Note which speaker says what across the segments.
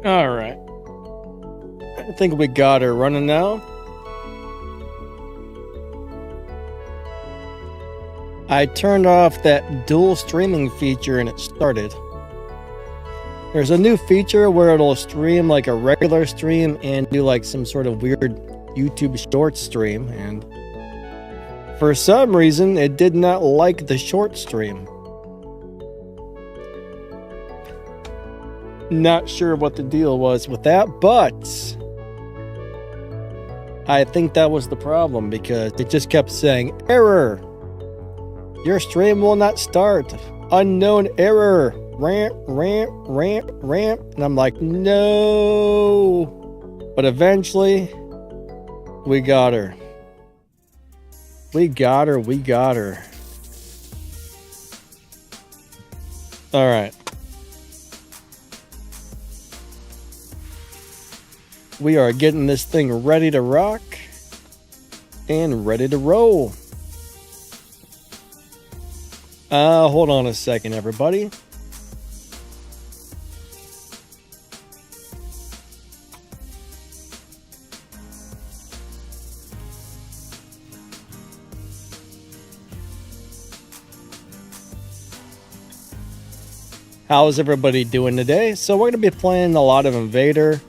Speaker 1: Alright. I think we got her running now. I turned off that dual streaming feature and it started. There's a new feature where it'll stream like a regular stream and do like some sort of weird YouTube short stream, and for some reason it did not like the short stream. Not sure what the deal was with that, but I think that was the problem because it just kept saying, error! Your stream will not start. Unknown error. Ramp. And I'm like, no. But eventually, we got her. We got her. Alright. We are getting this thing ready to rock and ready to roll. Hold on a second, everybody. How's everybody doing today? So we're going to be playing a lot of Invader.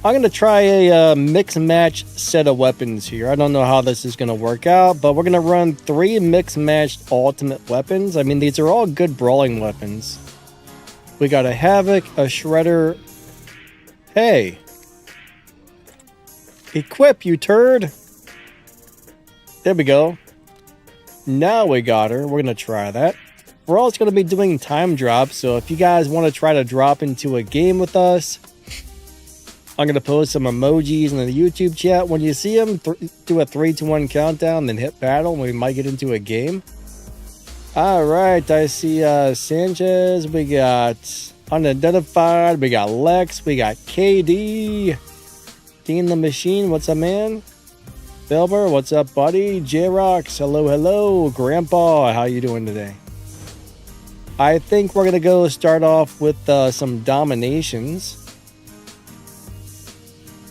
Speaker 1: I'm going to try a mix and match set of weapons here. I don't know how this is going to work out, but we're going to run 3 mix matched ultimate weapons. I mean, these are all good brawling weapons. We got a Havoc, a Shredder. Hey. Equip, you turd. There we go. Now we got her. We're going to try that. We're also going to be doing time drops, so if you guys want to try to drop into a game with us, I'm going to post some emojis in the YouTube chat. When you see them, do a 3, 2, 1 countdown, then hit battle, and we might get into a game. Alright, I see Sanchez, we got Unidentified, we got Lex, we got KD, Dean the Machine, what's up, man? Bilber, what's up, buddy? J-Rox, hello, Grandpa, how you doing today? I think we're going to go start off with some dominations.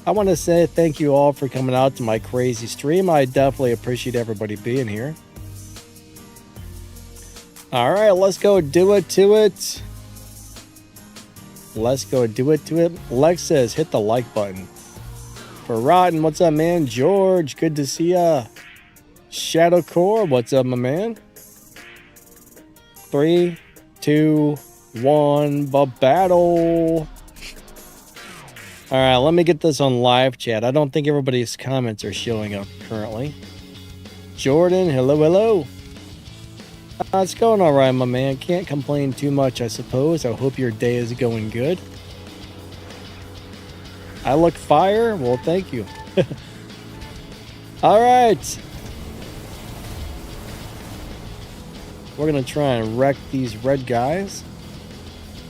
Speaker 1: I want to say thank you all for coming out to my crazy stream. I definitely appreciate everybody being here. Alright, let's go do it to it. Let's go do it to it. Lex says hit the like button. For Rotten, what's up, man? George, good to see ya. Shadowcore, what's up, my man? 3, 2, 1, battle. Alright, let me get this on live chat. I don't think everybody's comments are showing up currently. Jordan, hello. It's going alright, my man. Can't complain too much, I suppose. I hope your day is going good. I look fire? Well, thank you. Alright. We're going to try and wreck these red guys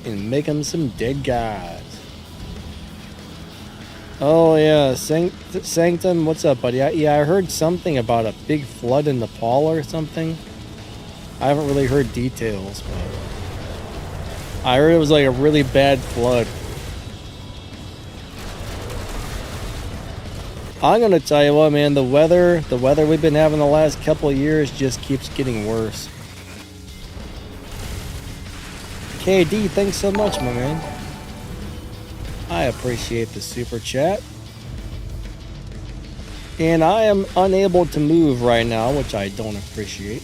Speaker 1: and make them some dead guys. Oh yeah, Sanctum, what's up, buddy? Yeah, I heard something about a big flood in Nepal or something. I haven't really heard details, but I heard it was like a really bad flood. I'm gonna tell you what, man, the weather we've been having the last couple of years just keeps getting worse. KD, thanks so much, my man. I appreciate the super chat. And I am unable to move right now, which I don't appreciate.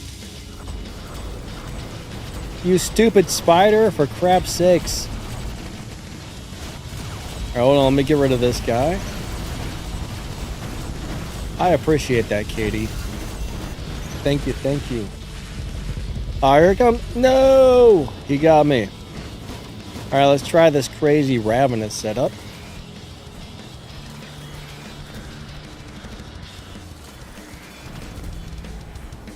Speaker 1: You stupid spider, for crap's sakes. Alright, hold on, let me get rid of this guy. I appreciate that, Katie. Thank you. Alright, here it comes. No! He got me. Alright, let's try this crazy Ravenous setup.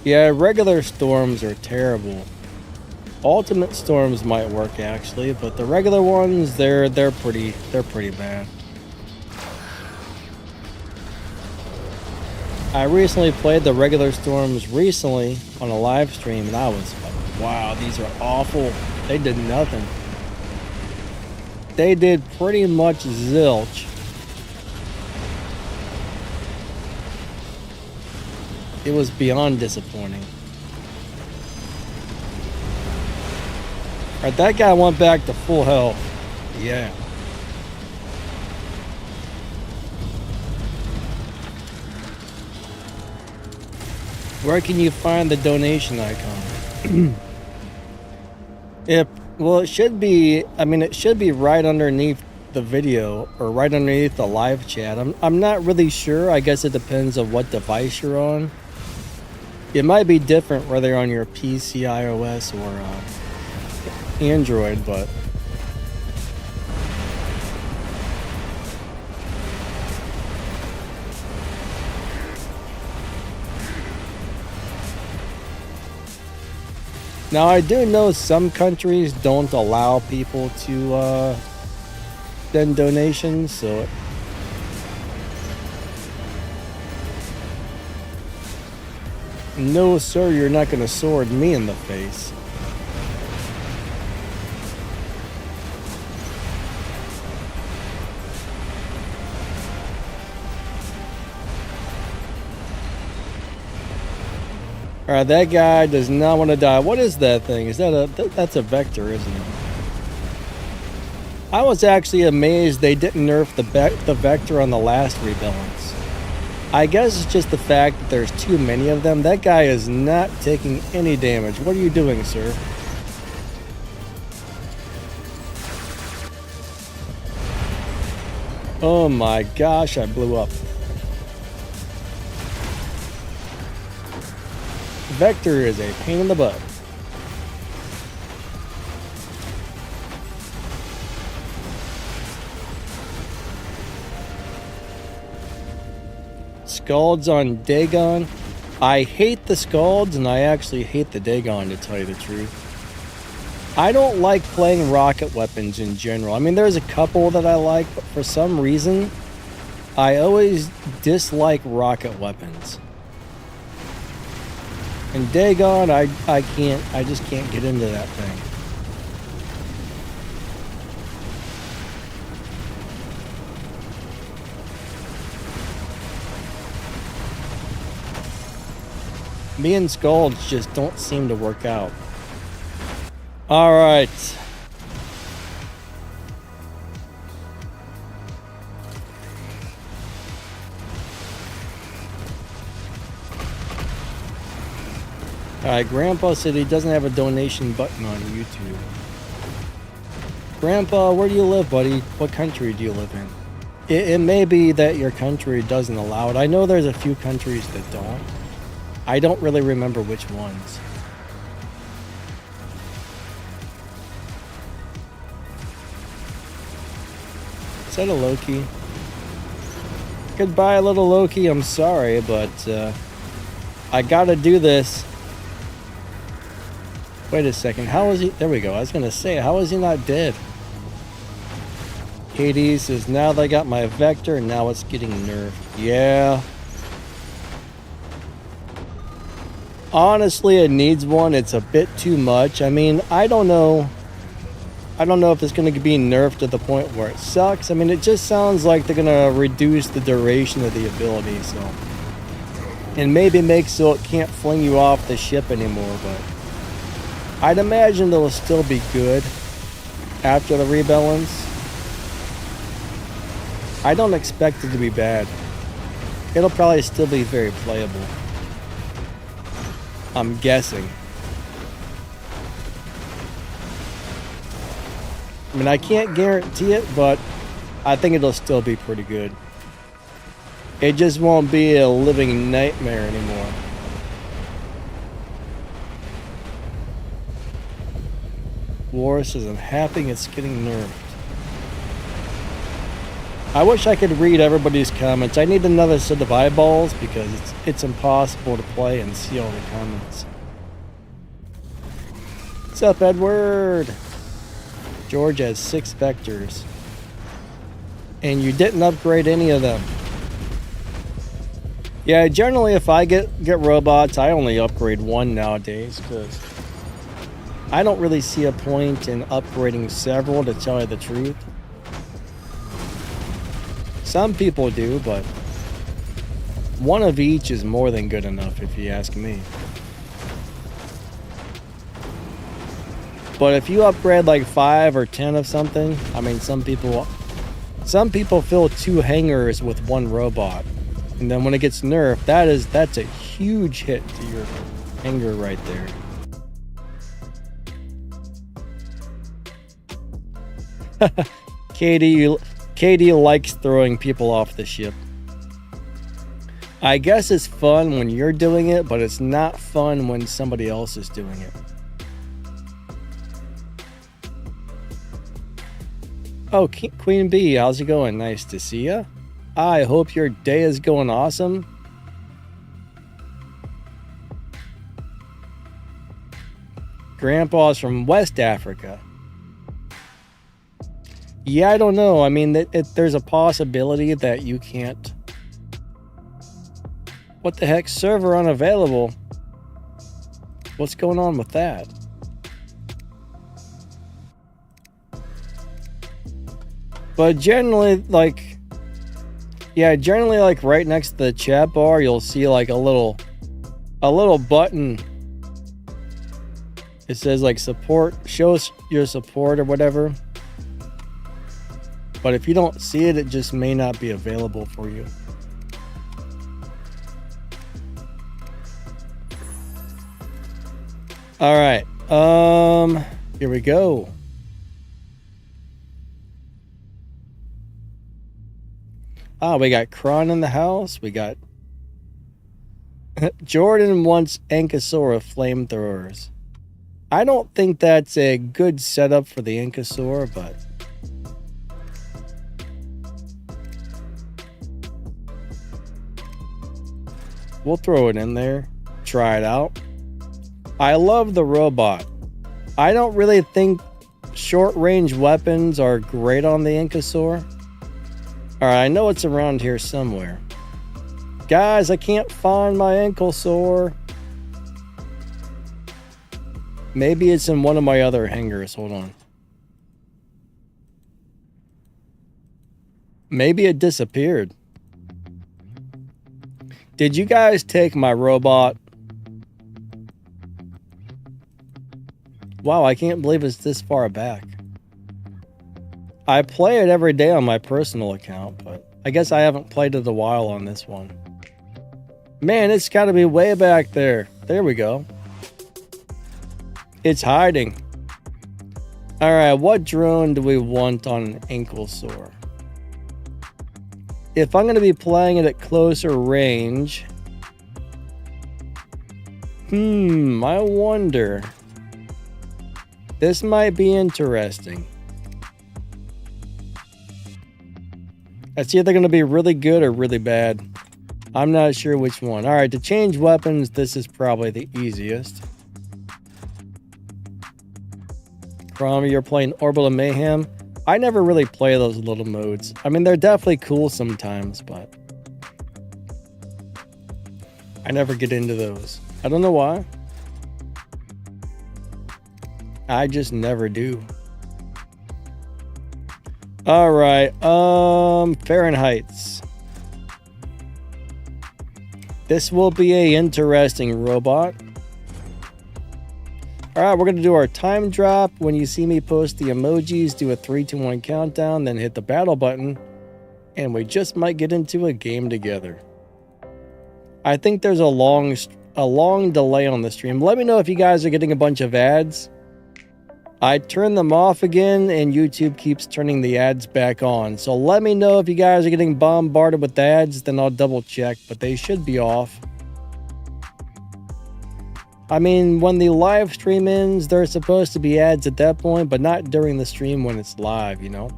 Speaker 1: Yeah, regular storms are terrible. Ultimate storms might work actually, but the regular ones, they're pretty bad. I recently played the regular storms recently on a live stream, and I was like, wow, these are awful. They did nothing. They did pretty much zilch. It was beyond disappointing. Alright, that guy went back to full health. Yeah. Where can you find the donation icon? Well, it should be, I mean, it should be right underneath the video or right underneath the live chat. I'm not really sure. I guess it depends on what device you're on. It might be different whether you're on your PC, iOS, or Android, but now I do know some countries don't allow people to send donations, so no sir, you're not gonna sword me in the face. Alright, that guy does not want to die. What is that thing? Is that that's a vector, isn't it? I was actually amazed they didn't nerf the vector on the last rebalance. I guess it's just the fact that there's too many of them. That guy is not taking any damage. What are you doing, sir? Oh my gosh, I blew up. Vector is a pain in the butt. Scalds on Dagon. I hate the Scalds, and I actually hate the Dagon, to tell you the truth. I don't like playing rocket weapons in general. I mean, there's a couple that I like, but for some reason, I always dislike rocket weapons. And Dagon, I just can't get into that thing. Me and Scalds just don't seem to work out. Alright. Alright, Grandpa said he doesn't have a donation button on YouTube. Grandpa, where do you live, buddy? What country do you live in? It may be that your country doesn't allow it. I know there's a few countries that don't. I don't really remember which ones. Is that a Loki? Goodbye, little Loki. I'm sorry, but I gotta do this. Wait a second. How is he? There we go. I was gonna say, how is he not dead? Hades says, now they got my vector and now it's getting nerfed. Yeah. Honestly, it needs one. It's a bit too much. I mean, I don't know if it's going to be nerfed to the point where it sucks. I mean, it just sounds like they're going to reduce the duration of the ability, so. And maybe make so it can't fling you off the ship anymore, but I'd imagine they'll still be good after the rebalance. I don't expect it to be bad. It'll probably still be very playable. I'm guessing. I mean, I can't guarantee it, but I think it'll still be pretty good. It just won't be a living nightmare anymore. War says, I'm happy it's getting nerfed. I wish I could read everybody's comments. I need another set of eyeballs because it's impossible to play and see all the comments. What's up, Edward? George has 6 vectors. And you didn't upgrade any of them. Yeah, generally if I get robots, I only upgrade one nowadays because I don't really see a point in upgrading several, to tell you the truth. Some people do, but one of each is more than good enough if you ask me. But if you upgrade like 5 or 10 of something, I mean, some people fill 2 hangars with 1 robot. And then when it gets nerfed, that's a huge hit to your hangar right there. Katie likes throwing people off the ship. I guess it's fun when you're doing it, but it's not fun when somebody else is doing it. Oh, Queen Bee, how's it going? Nice to see ya. I hope your day is going awesome. Grandpa's from West Africa. Yeah, I don't know. I mean, there's a possibility that you can't. What the heck? Server unavailable. What's going on with that? But generally, like, yeah, generally, like, right next to the chat bar, you'll see like a little button. It says like support, shows your support or whatever. But if you don't see it, it just may not be available for you. All right, here we go. Ah, we got Kron in the house. We got Jordan wants Ankysaura flamethrowers. I don't think that's a good setup for the Ankysaur, but we'll throw it in there. Try it out. I love the robot. I don't really think short-range weapons are great on the Ankysaur. Alright, I know it's around here somewhere. Guys, I can't find my Ankysaur. Maybe it's in one of my other hangars. Hold on. Maybe it disappeared. Did you guys take my robot? Wow, I can't believe it's this far back. I play it every day on my personal account, but I guess I haven't played it a while on this one. Man, it's got to be way back there. There we go. It's hiding. Alright, what drone do we want on an Ankysaur? If I'm going to be playing it at closer range... I wonder... This might be interesting. It's either going to be really good or really bad. I'm not sure which one. Alright, to change weapons, this is probably the easiest. From you're playing Orbital Mayhem. I never really play those little modes. I mean, they're definitely cool sometimes, but I never get into those. I don't know why. I just never do. Alright, Fahrenheit's. This will be a interesting robot. Alright, we're going to do our time drop. When you see me post the emojis, do a 3, 2, 1 countdown, then hit the battle button. And we just might get into a game together. I think there's a long delay on the stream. Let me know if you guys are getting a bunch of ads. I turned them off again, and YouTube keeps turning the ads back on. So let me know if you guys are getting bombarded with ads, then I'll double check, but they should be off. I mean, when the live stream ends, there's supposed to be ads at that point, but not during the stream when it's live, you know?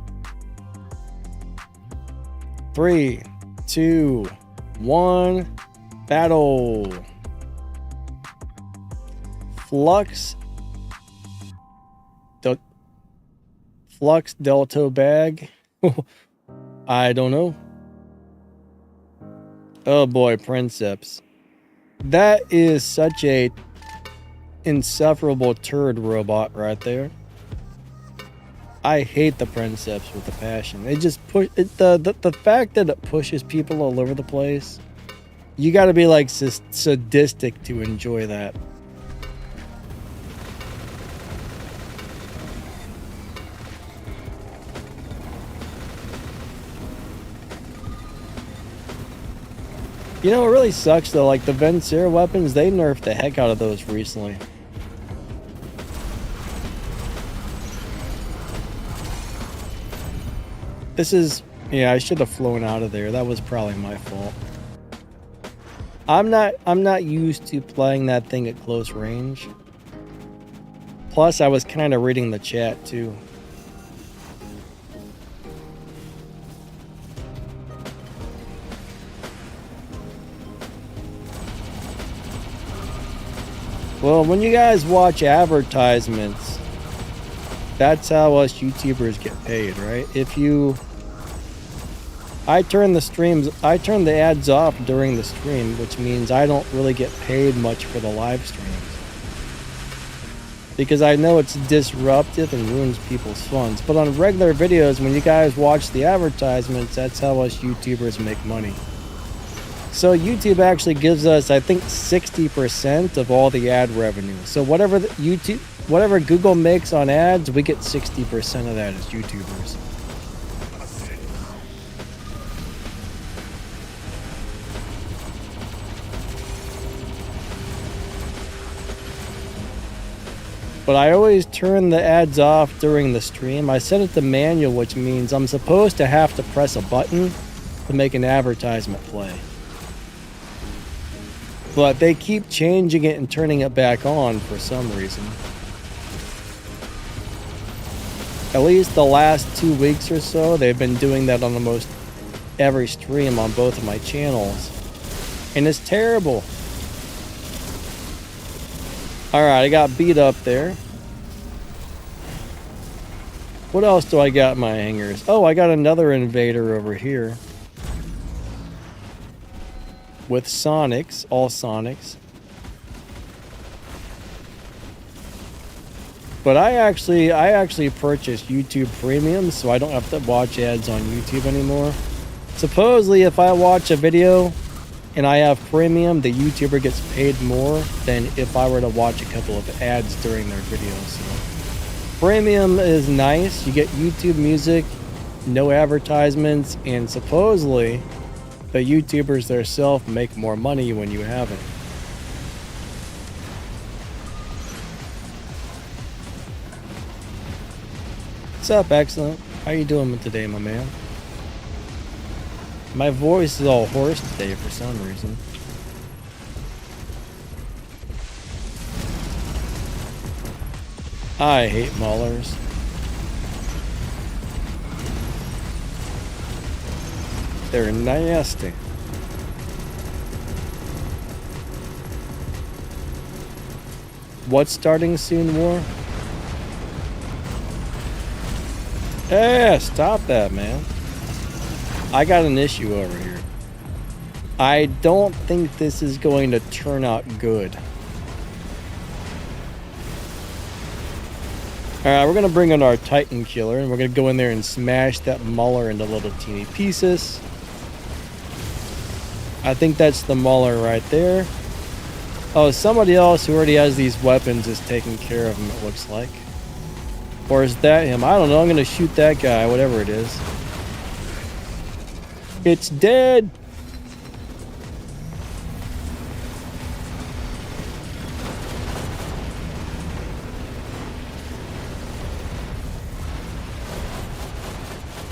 Speaker 1: 3, 2, 1, battle. Flux Delta bag. I don't know. Oh boy, Princeps. That is such a insufferable turd robot right there. I hate the Princeps with a passion. It just the fact that it pushes people all over the place. You got to be like sadistic to enjoy that. You know, it really sucks though, like the Venser weapons, they nerfed the heck out of those recently. This is, yeah, I should have flown out of there. That was probably my fault. I'm not used to playing that thing at close range. Plus, I was kind of reading the chat too. Well, when you guys watch advertisements, that's how us YouTubers get paid, right? I turn the ads off during the stream, which means I don't really get paid much for the live streams. Because I know it's disruptive and ruins people's funds. But on regular videos, when you guys watch the advertisements, that's how us YouTubers make money. So YouTube actually gives us, I think, 60% of all the ad revenue. So whatever Google makes on ads, we get 60% of that as YouTubers. But I always turn the ads off during the stream. I set it to manual, which means I'm supposed to have to press a button to make an advertisement play. But they keep changing it and turning it back on for some reason. At least the last 2 weeks or so, they've been doing that on almost every stream on both of my channels. And it's terrible. Alright, I got beat up there. What else do I got in my hangers? Oh, I got another Invader over here. With Sonics, all Sonics. But I actually purchased YouTube Premium, so I don't have to watch ads on YouTube anymore. Supposedly, if I watch a video and I have Premium, the YouTuber gets paid more than if I were to watch a couple of ads during their videos. So, Premium is nice. You get YouTube music, no advertisements, and supposedly the YouTubers themselves make more money when you have it. What's up, Excellent? How you doing today, my man? My voice is all hoarse today for some reason. I hate maulers. They're nasty. What's starting soon, war? Yeah, stop that, man. I got an issue over here. I don't think this is going to turn out good. Alright, we're going to bring in our Titan Killer, and we're going to go in there and smash that Mauler into little teeny pieces. I think that's the Mauler right there. Oh, somebody else who already has these weapons is taking care of him, it looks like. Or is that him? I don't know. I'm going to shoot that guy, whatever it is. It's dead!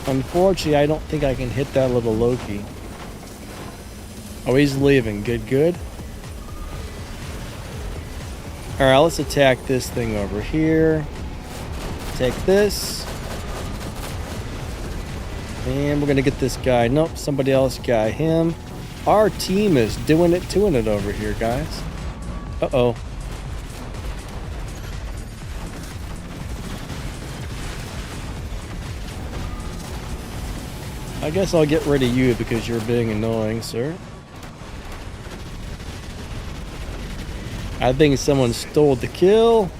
Speaker 1: Unfortunately, I don't think I can hit that little Loki. Oh, he's leaving. Good, good. Alright, let's attack this thing over here. Take this. And we're going to get this guy. Nope, somebody else got him. Our team is doing it over here, guys. Uh-oh. I guess I'll get rid of you because you're being annoying, sir. I think someone stole the kill.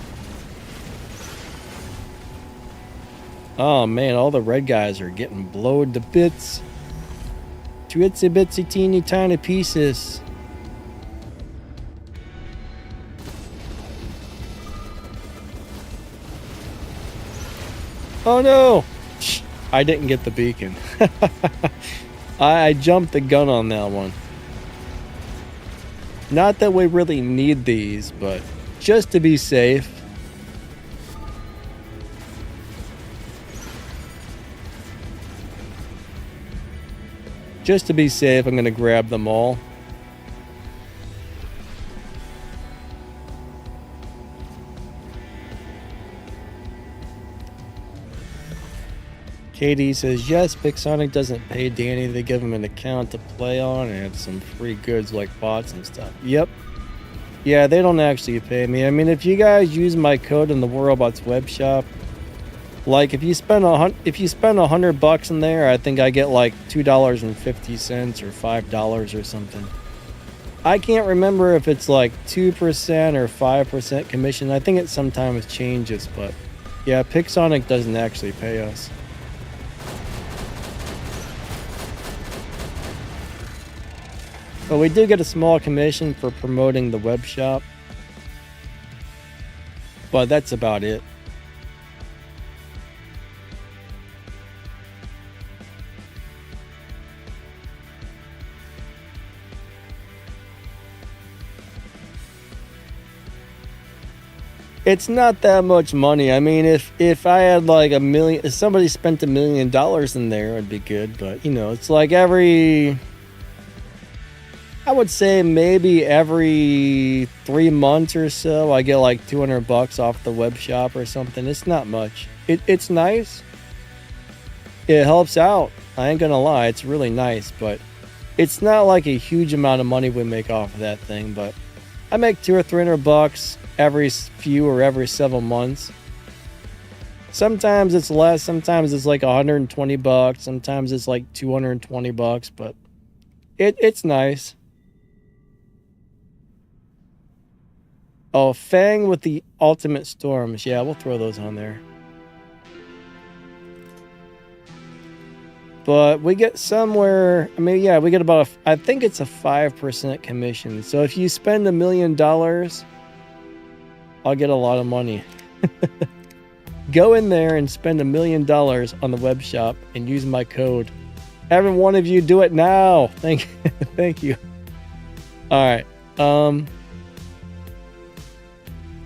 Speaker 1: Oh man, all the red guys are getting blowed to bits. To itsy bitsy teeny tiny pieces. Oh no! I didn't get the beacon. I jumped the gun on that one. Not that we really need these, but just to be safe. Just to be safe, I'm going to grab them all. Katie says, yes, Pixonic doesn't pay Danny. They give him an account to play on and some free goods like bots and stuff. Yep. Yeah, they don't actually pay me. I mean, if you guys use my code in the Warrobots web shop, like if you spend $100 in there, I think I get like $2.50 or $5 or something. I can't remember if it's like 2% or 5% commission. I think it sometimes changes, but yeah, Pixonic doesn't actually pay us. But we do get a small commission for promoting the web shop. But that's about it. It's not that much money. I mean, if I had like if somebody spent $1 million in there, it'd be good. But you know, it's like I would say maybe every 3 months or so, I get like $200 off the web shop or something. It's not much. It's nice. It helps out. I ain't gonna lie. It's really nice, but it's not like a huge amount of money we make off of that thing. But I make $200 or $300 every few or every several months. Sometimes it's less. Sometimes it's like $120. Sometimes it's like $220. But it's nice. Oh, Fang with the ultimate storms. Yeah, we'll throw those on there. But we get somewhere, I mean, yeah, we get about, I think it's a 5% commission. So if you spend $1 million, I'll get a lot of money. Go in there and spend $1 million on the web shop and use my code. Every one of you do it now. Thank you. All right.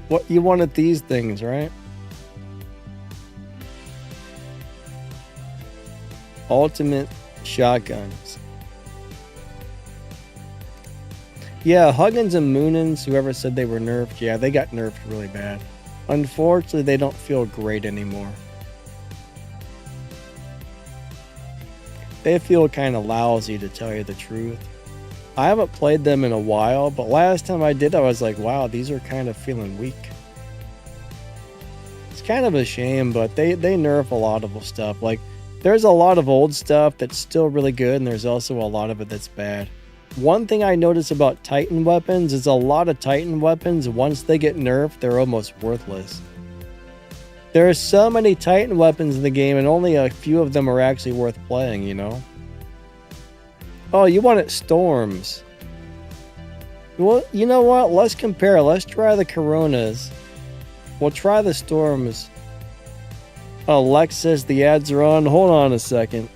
Speaker 1: What you wanted these things, right? Ultimate shotguns. Yeah, Huggins and Moonins, whoever said they were nerfed, yeah, they got nerfed really bad. Unfortunately, they don't feel great anymore. They feel kind of lousy, to tell you the truth. I haven't played them in a while, but last time I did, I was like, wow, these are kind of feeling weak. It's kind of a shame, but they nerf a lot of stuff. Like, there's a lot of old stuff that's still really good, and there's also a lot of it that's bad. One thing I notice about Titan weapons is a lot of Titan weapons, once they get nerfed, they're almost worthless. There are so many Titan weapons in the game, and only a few of them are actually worth playing, you know? Oh, you want it storms. Well, you know what? Let's compare. Let's try the Coronas. We'll try the storms. Oh, Lex says the ads are on. Hold on a second.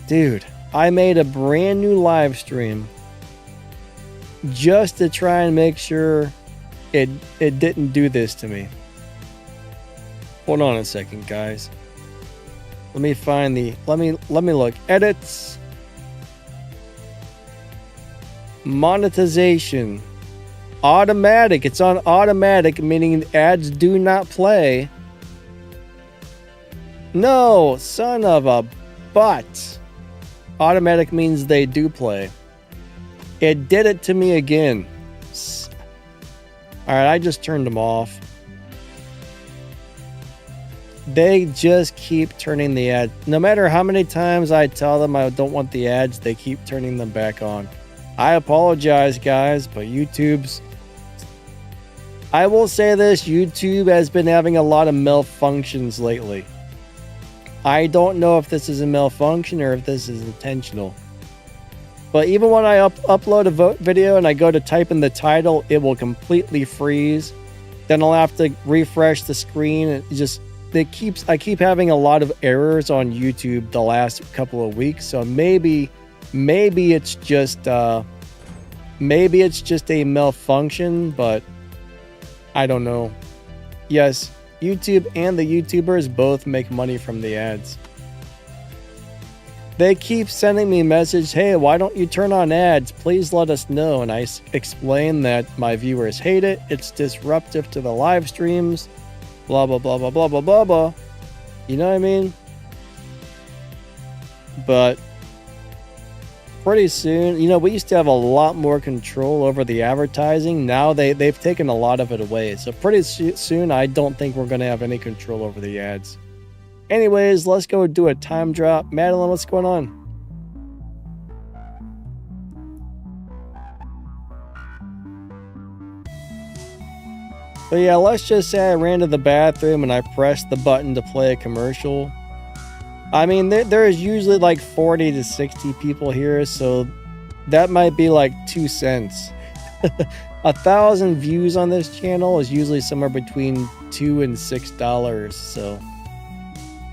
Speaker 1: Dude, I made a brand new live stream just to try and make sure it didn't do this to me. Hold on a second, guys. Let me find the, let me look. Edits. Monetization. Automatic. It's on automatic, meaning ads do not play. No, son of a butt. Automatic means they do play. It did it to me again. Alright, I just turned them off. They just keep turning the ad. No matter how many times I tell them I don't want the ads, they keep turning them back on. I apologize, guys, but YouTube's... I will say this, YouTube has been having a lot of malfunctions lately. I don't know if this is a malfunction or if this is intentional. But even when I upload a video and I go to type in the title, it will completely freeze. Then I'll have to refresh the screen. I keep having a lot of errors on YouTube the last couple of weeks. So maybe it's just a malfunction, but I don't know. Yes, YouTube and the YouTubers both make money from the ads. They keep sending me a message, hey, why don't you turn on ads? Please let us know. And I explain that my viewers hate it. It's disruptive to the live streams. Blah, blah, blah, blah, blah, blah, blah, blah. You know what I mean? But pretty soon, we used to have a lot more control over the advertising. Now they've taken a lot of it away. So pretty soon, I don't think we're going to have any control over the ads. Anyways, let's go do a time drop. Madeline, what's going on? But yeah, let's just say I ran to the bathroom and I pressed the button to play a commercial. I mean, there is usually like 40 to 60 people here, so that might be like 2 cents. 1,000 views on this channel is usually somewhere between $2 and $6, so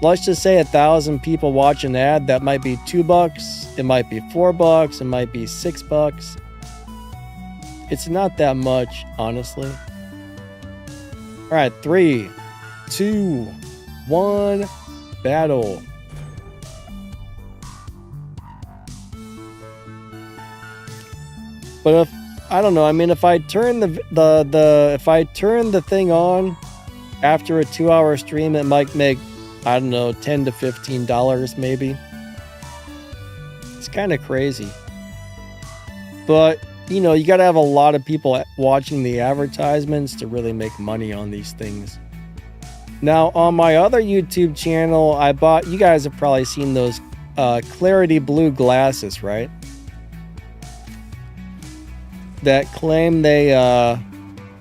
Speaker 1: let's just say 1,000 people watch an ad. That might be $2, it might be $4, it might be $6. It's not that much, honestly. All right, 3, 2, 1, battle. But I don't know. I mean, if I turn the thing on after a 2-hour stream, it might make, I don't know, $10 to $15 maybe. It's kind of crazy. But you got to have a lot of people watching the advertisements to really make money on these things. Now, on my other YouTube channel, you guys have probably seen those Clarity Blue glasses, right? That claim they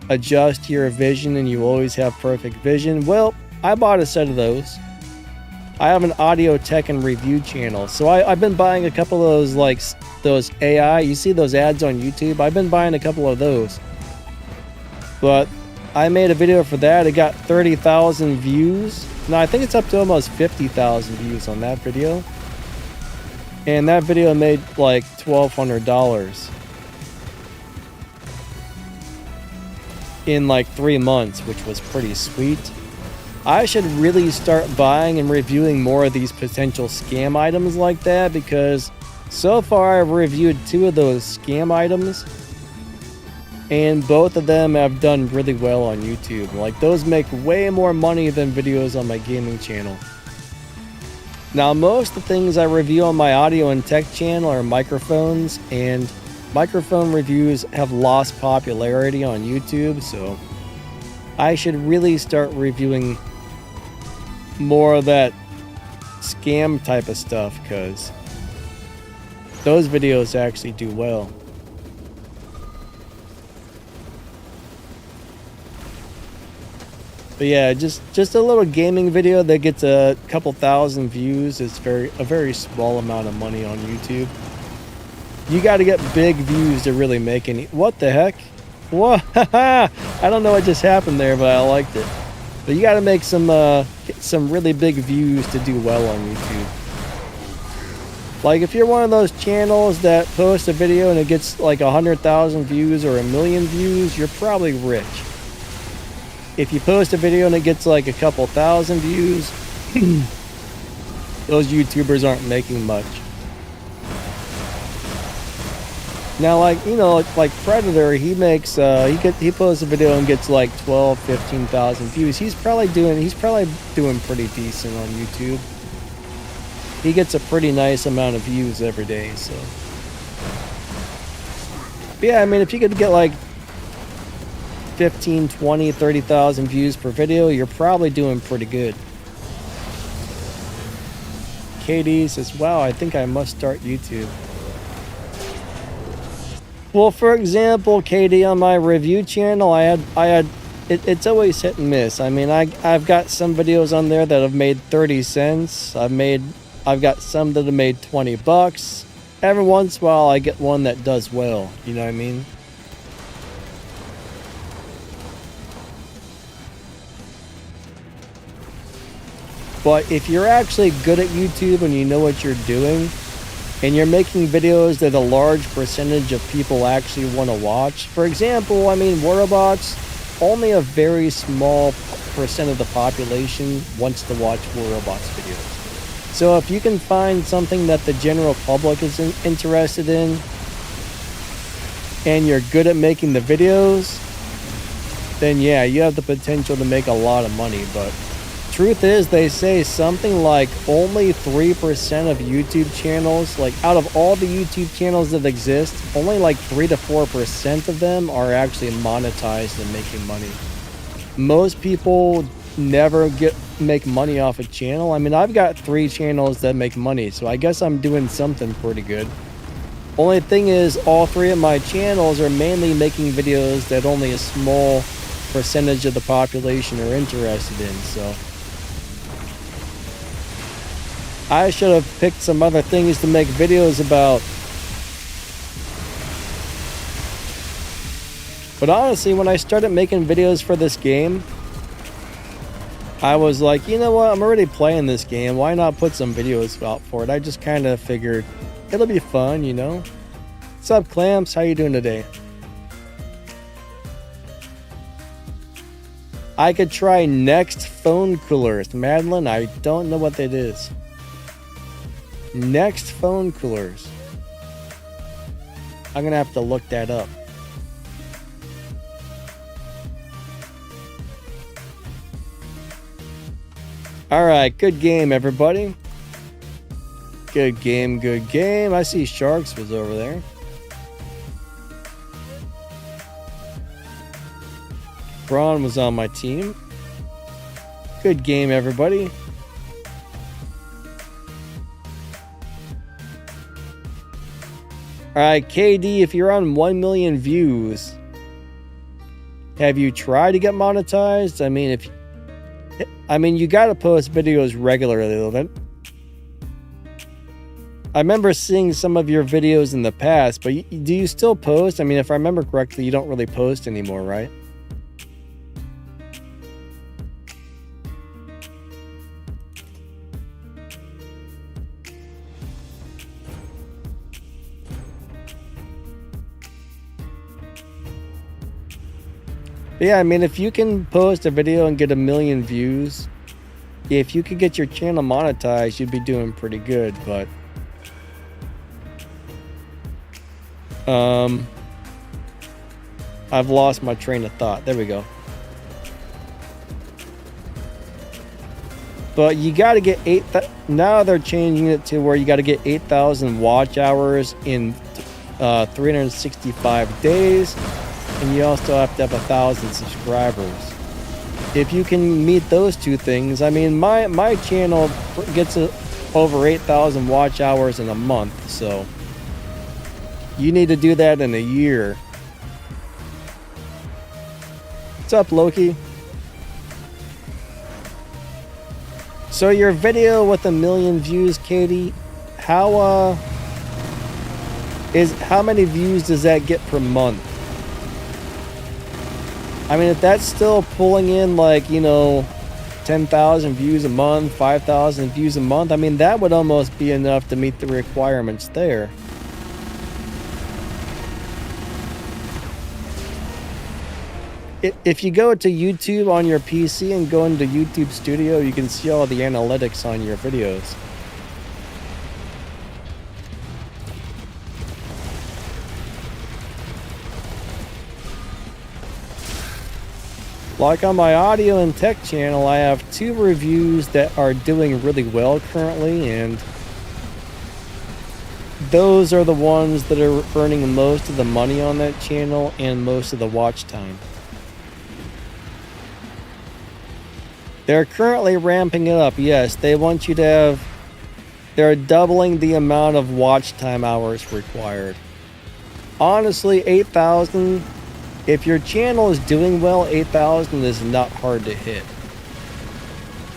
Speaker 1: adjust your vision and you always have perfect vision. Well, I bought a set of those. I have an audio tech and review channel, so I've been buying a couple of those, like those AI. You see those ads on YouTube? I've been buying a couple of those. But I made a video for that. It got 30,000 views. Now I think it's up to almost 50,000 views on that video. And that video made like $1,200 in like 3 months, which was pretty sweet. I should really start buying and reviewing more of these potential scam items like that, because so far I've reviewed 2 of those scam items and both of them have done really well on YouTube. Like, those make way more money than videos on my gaming channel. Now, most of the things I review on my audio and tech channel are microphones, and microphone reviews have lost popularity on YouTube, so I should really start reviewing more of that scam type of stuff, because those videos actually do well. But yeah, just a little gaming video that gets a couple thousand views is a very small amount of money on YouTube. You got to get big views to really make any. What the heck? What? I don't know what just happened there, but I liked it. But you got to make some really big views to do well on YouTube. Like, if you're one of those channels that posts a video and it gets like 100,000 views or 1 million views, you're probably rich. If you post a video and it gets like a couple thousand views, those YouTubers aren't making much. Now, like Predator, he makes he posts a video and gets like 15,000 views. He's probably doing pretty decent on YouTube. He gets a pretty nice amount of views every day, so. But yeah, I mean, if you could get like 15, 20, 30,000 views per video, you're probably doing pretty good. KD says, wow, I think I must start YouTube. Well, for example, KD, on my review channel, I had it's always hit and miss. I mean, I've got some videos on there that have made 30 cents. I've got some that have made 20 bucks. Every once in a while I get one that does well, you know what I mean? But if you're actually good at YouTube and you know what you're doing, and you're making videos that a large percentage of people actually want to watch. For example, I mean, Warrobots, only a very small percent of the population wants to watch Warrobots videos. So if you can find something that the general public is interested in, and you're good at making the videos, then yeah, you have the potential to make a lot of money. But truth is, they say something like only 3% of YouTube channels, like out of all the YouTube channels that exist, only like 3 to 4% of them are actually monetized and making money. Most people never make money off a channel. I mean, I've got 3 channels that make money, so I guess I'm doing something pretty good. Only thing is, all 3 of my channels are mainly making videos that only a small percentage of the population are interested in, so I should have picked some other things to make videos about. But honestly, when I started making videos for this game, I was like, you know what, I'm already playing this game, why not put some videos out for it? I just kind of figured it'll be fun, you know? What's up, Clamps? How you doing today? I could try Next Phone Coolers. Madeline, I don't know what that is. Next Phone Coolers. I'm gonna have to look that up. Alright, good game, everybody. Good game, good game. I see Sharks was over there. Braun was on my team. Good game, everybody. Alright, KD, if you're on 1 million views, have you tried to get monetized? I mean, you gotta post videos regularly, though. I remember seeing some of your videos in the past, but do you still post? I mean, if I remember correctly, you don't really post anymore, right? Yeah, I mean, if you can post a video and get 1 million views, if you could get your channel monetized, you'd be doing pretty good, but I've lost my train of thought. There we go. But you got to get now they're changing it to where you got to get 8,000 watch hours in 365 days. And you also have to have 1,000 subscribers. If you can meet those 2 things, I mean, my channel gets over 8,000 watch hours in a month, so you need to do that in a year. What's up, Loki? So your video with 1 million views, Katie, how many views does that get per month? I mean, if that's still pulling in, like, you know, 10,000 views a month, 5,000 views a month, I mean, that would almost be enough to meet the requirements there. If you go to YouTube on your PC and go into YouTube Studio, you can see all the analytics on your videos. Like on my audio and tech channel, I have 2 reviews that are doing really well currently, and those are the ones that are earning most of the money on that channel and most of the watch time. They're currently ramping it up. Yes, they want you to have, they're doubling the amount of watch time hours required. Honestly, 8,000 If your channel is doing well, 8,000 is not hard to hit.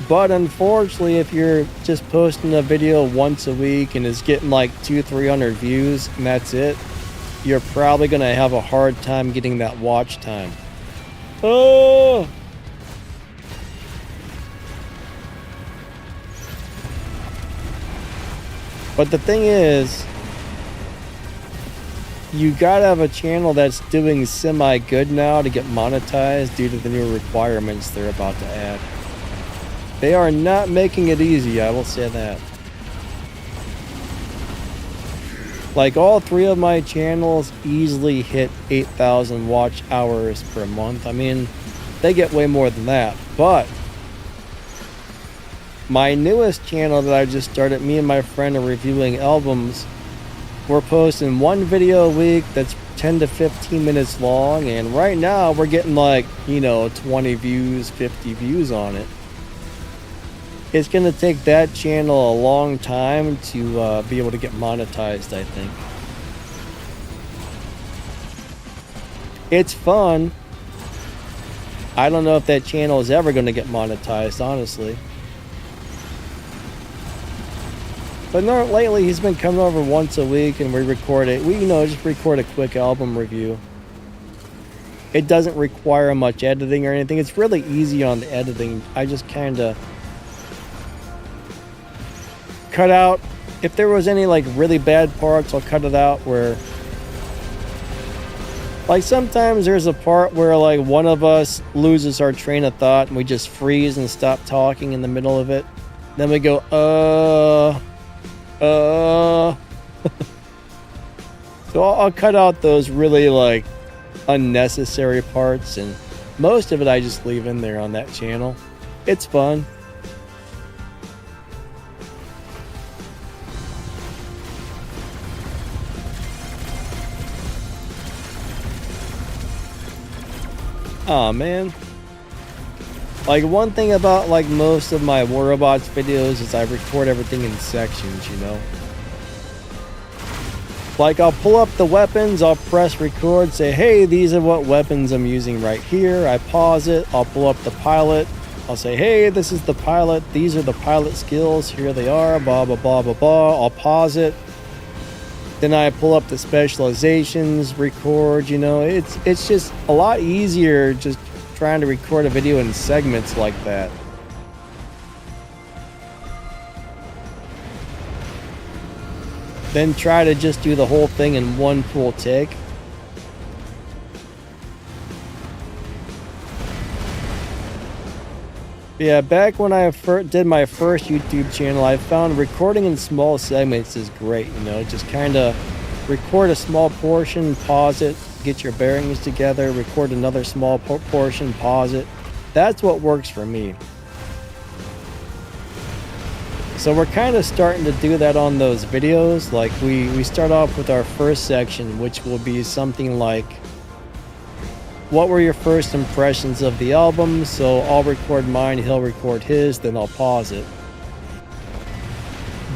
Speaker 1: But unfortunately, if you're just posting a video once a week and is getting like 200-300 views and that's it, you're probably going to have a hard time getting that watch time. Oh! But the thing is, you gotta have a channel that's doing semi-good now to get monetized due to the new requirements they're about to add. They are not making it easy, I will say that. Like, all 3 of my channels easily hit 8,000 watch hours per month. I mean, they get way more than that. But my newest channel that I just started, me and my friend are reviewing albums. We're posting 1 video a week that's 10 to 15 minutes long. And right now we're getting like, 20 views, 50 views on it. It's going to take that channel a long time to be able to get monetized, I think. It's fun. I don't know if that channel is ever going to get monetized, honestly. But lately he's been coming over once a week and we record it. We, just record a quick album review. It doesn't require much editing or anything. It's really easy on the editing. I just kind of cut out, if there was any like really bad parts, I'll cut it out. Where like sometimes there's a part where like one of us loses our train of thought and we just freeze and stop talking in the middle of it. Then we go, So I'll cut out those really like unnecessary parts, and most of it I just leave in there on that channel. It's fun. Oh man. Like, one thing about like most of my War Robots videos is I record everything in sections, Like, I'll pull up the weapons, I'll press record, say, hey, these are what weapons I'm using right here. I pause it, I'll pull up the pilot, I'll say, hey, this is the pilot, these are the pilot skills, here they are, blah, blah, blah, blah, blah. I'll pause it. Then I pull up the specializations, record, It's just a lot easier just trying to record a video in segments like that. Then try to just do the whole thing in one full take. Yeah, back when I did my first YouTube channel, I found recording in small segments is great, just kind of record a small portion, pause it, get your bearings together, record another small portion, pause it. That's what works for me. So we're kind of starting to do that on those videos. Like we start off with our first section, which will be something like, what were your first impressions of the album? So I'll record mine, he'll record his, then I'll pause it.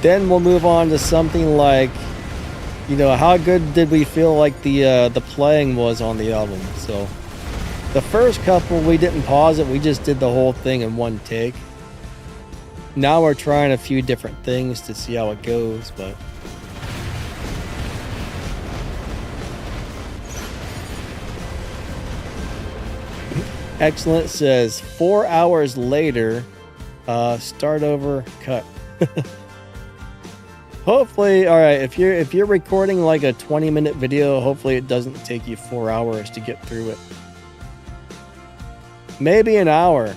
Speaker 1: Then we'll move on to something like, how good did we feel like the playing was on the album? So the first couple, we didn't pause it, we just did the whole thing in one take. Now we're trying a few different things to see how it goes, but Excellent says 4 hours later, start over, cut. Hopefully, all right, if you're recording like a 20-minute video, hopefully it doesn't take you 4 hours to get through it. Maybe an hour.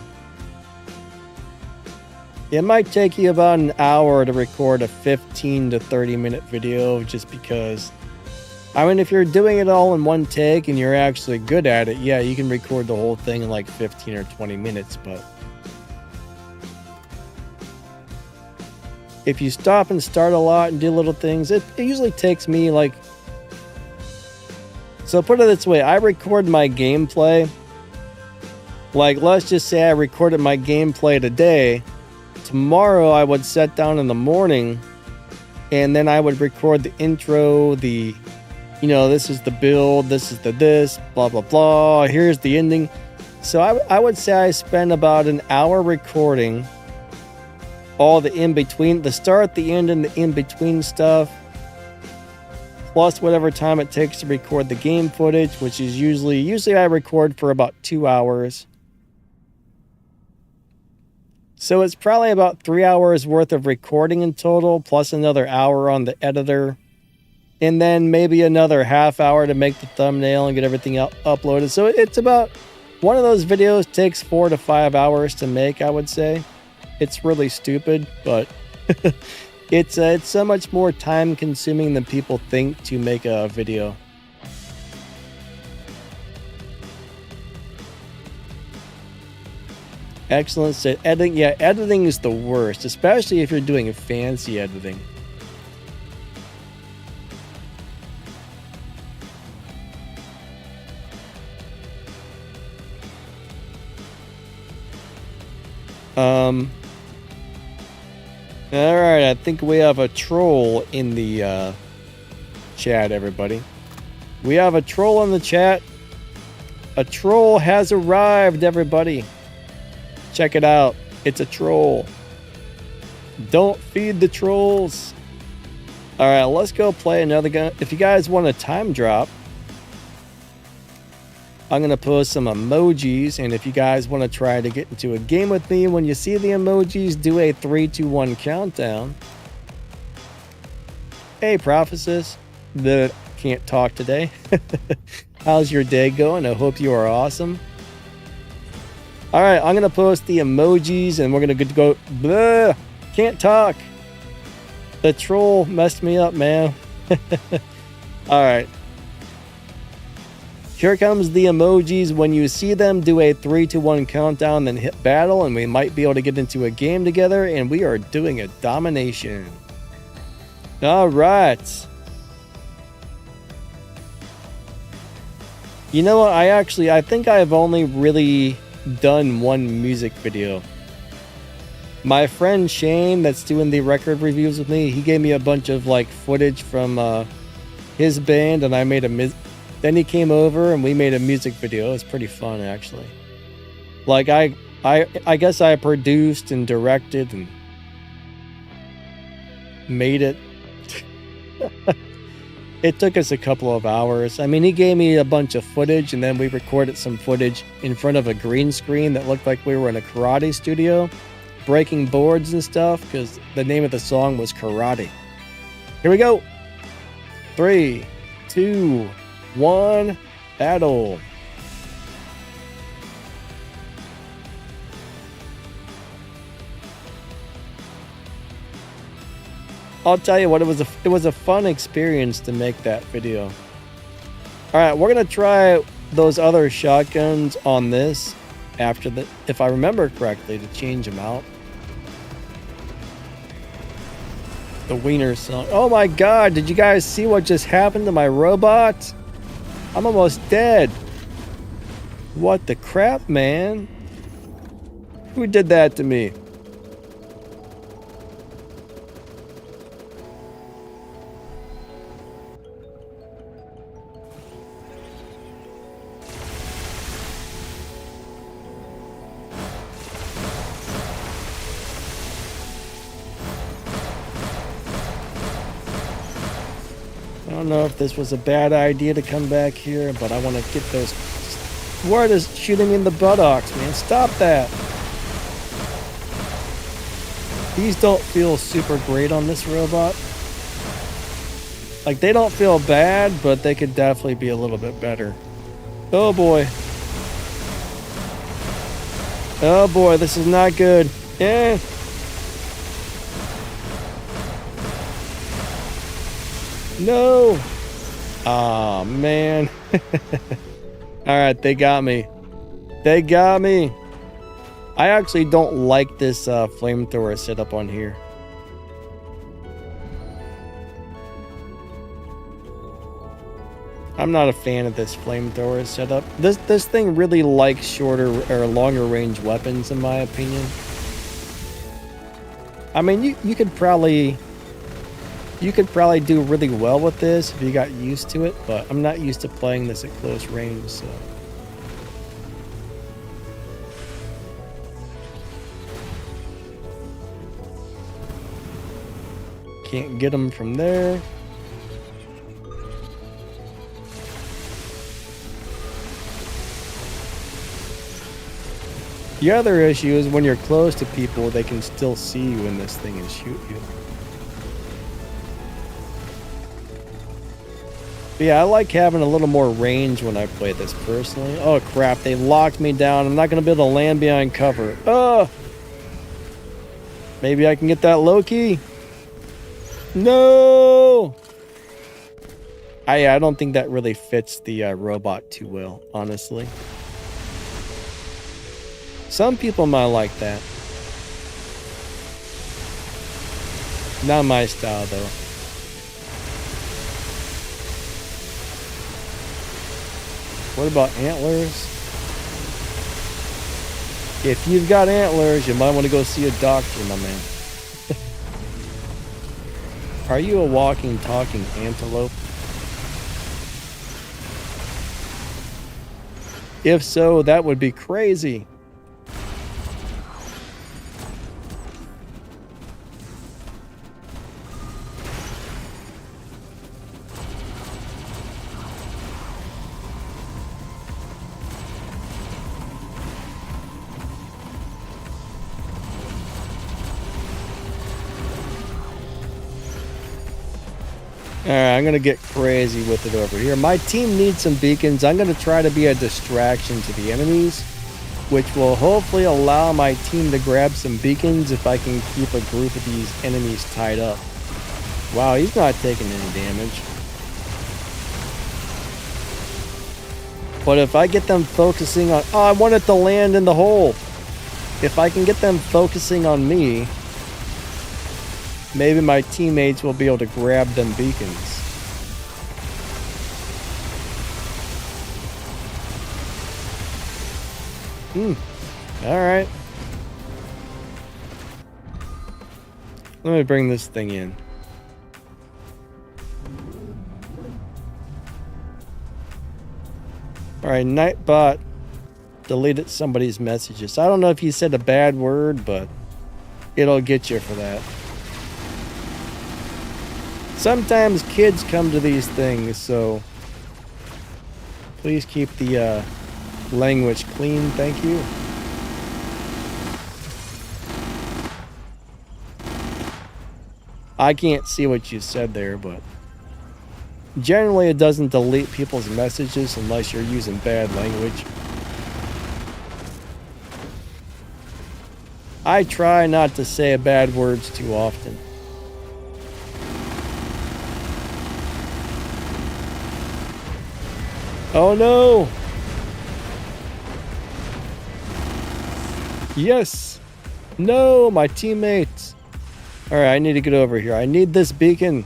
Speaker 1: It might take you about an hour to record a 15 to 30-minute video, just because, I mean, if you're doing it all in one take and you're actually good at it, yeah, you can record the whole thing in like 15 or 20 minutes, but if you stop and start a lot and do little things, it usually takes me like... So put it this way, I record my gameplay. Like, let's just say I recorded my gameplay today. Tomorrow I would sit down in the morning and then I would record the intro, the you know, this is the build, this is the this, blah, blah, blah. Here's the ending. So I would say I spend about an hour recording all the in-between, the start, the end, and the in-between stuff, plus whatever time it takes to record the game footage, which is usually I record for about 2 hours. So it's probably about 3 hours worth of recording in total, plus another hour on the editor, and then maybe another half hour to make the thumbnail and get everything uploaded. So it's about, one of those videos takes 4 to 5 hours to make, I would say. It's really stupid, but it's so much more time consuming than people think to make a video. Excellent. So editing, yeah, editing is the worst, especially if you're doing fancy editing. All right, I think we have a troll in the chat, everybody. We have a troll in the chat. A troll has arrived, everybody. Check it out. It's a troll. Don't feed the trolls. All right, let's go play another gun. If you guys want a time drop, I'm going to post some emojis, and if you guys want to try to get into a game with me, when you see the emojis, do a 3, 2, 1 countdown. Hey, Prophecies, that can't talk today. How's your day going? I hope you are awesome. All right, I'm going to post the emojis, and we're going to go, blah, can't talk. The troll messed me up, man. All right. Here comes the emojis. When you see them, do a 3, 2, 1 countdown, then hit battle, and we might be able to get into a game together, and we are doing a domination. All right. You know what? I think I've only really done one music video. My friend Shane, that's doing the record reviews with me, he gave me a bunch of like footage from his band, and I made then he came over and we made a music video. It's pretty fun, actually. Like I guess I produced and directed and made it. It took us a couple of hours. I mean, he gave me a bunch of footage, and then we recorded some footage in front of a green screen that looked like we were in a karate studio, breaking boards and stuff, because the name of the song was Karate. Here we go. 3, 2, 1, battle. I'll tell you what, it was a fun experience to make that video. All right, we're gonna try those other shotguns on this after the, if I remember correctly, to change them out. The wiener song. Oh my God! Did you guys see what just happened to my robot? I'm almost dead. What the crap, man? Who did that to me? I don't know if this was a bad idea to come back here, but I want to get those. Word is shooting me in the buttocks, man. Stop that. These don't feel super great on this robot. Like, they don't feel bad, but they could definitely be a little bit better. Oh boy. Oh boy, this is not good. Eh. No! Aw, man. Alright, they got me. They got me. I actually don't like this flamethrower setup on here. I'm not a fan of this flamethrower setup. This thing really likes shorter or longer range weapons, in my opinion. I mean, you could probably You could probably do really well with this if you got used to it, but I'm not used to playing this at close range, so. Can't get them from there. The other issue is when you're close to people, they can still see you in this thing and shoot you. But yeah, I like having a little more range when I play this personally. Oh crap, they locked me down. I'm not going to be able to land behind cover. Oh! Maybe I can get that Loki? No! I don't think that really fits the robot too well, honestly. Some people might like that. Not my style, though. What about antlers? If you've got antlers, you might want to go see a doctor, my man. Are you a walking, talking antelope? If so, that would be crazy. Alright, I'm going to get crazy with it over here. My team needs some beacons. I'm going to try to be a distraction to the enemies, which will hopefully allow my team to grab some beacons if I can keep a group of these enemies tied up. Wow, he's not taking any damage. But if I get them focusing on... Oh, I want it to land in the hole. If I can get them focusing on me, maybe my teammates will be able to grab them beacons. Alright. Let me bring this thing in. Alright, Nightbot deleted somebody's messages. I don't know if you said a bad word, but it'll get you for that. Sometimes kids come to these things, so please keep the language clean, thank you. I can't see what you said there, but generally it doesn't delete people's messages unless you're using bad language. I try not to say bad words too often. Oh no! Yes! No, my teammates! Alright, I need to get over here. I need this beacon.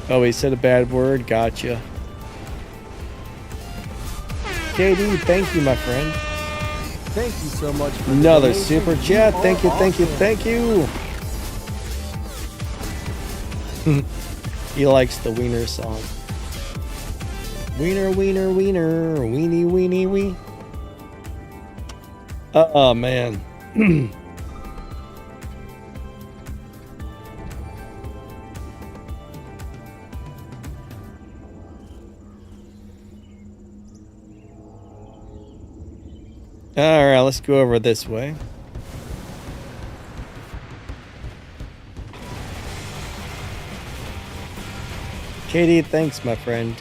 Speaker 1: Oh, he said a bad word. Gotcha. KD, thank you, my friend.
Speaker 2: Thank you so much for
Speaker 1: another super chat. Thank you, thank you, thank you. He likes the Wiener song. Wiener, wiener, wiener, weenie, weenie, wee. Oh, man. Alright, let's go over this way. Katie, thanks, my friend.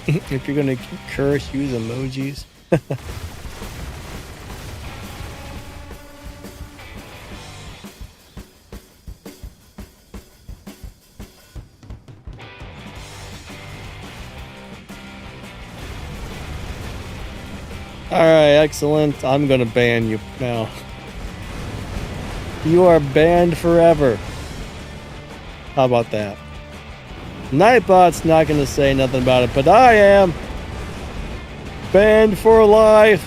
Speaker 1: If you're gonna curse, use emojis. Alright, excellent. I'm gonna ban you now. You are banned forever. How about that? Nightbot's not gonna say nothing about it, but I am banned for life.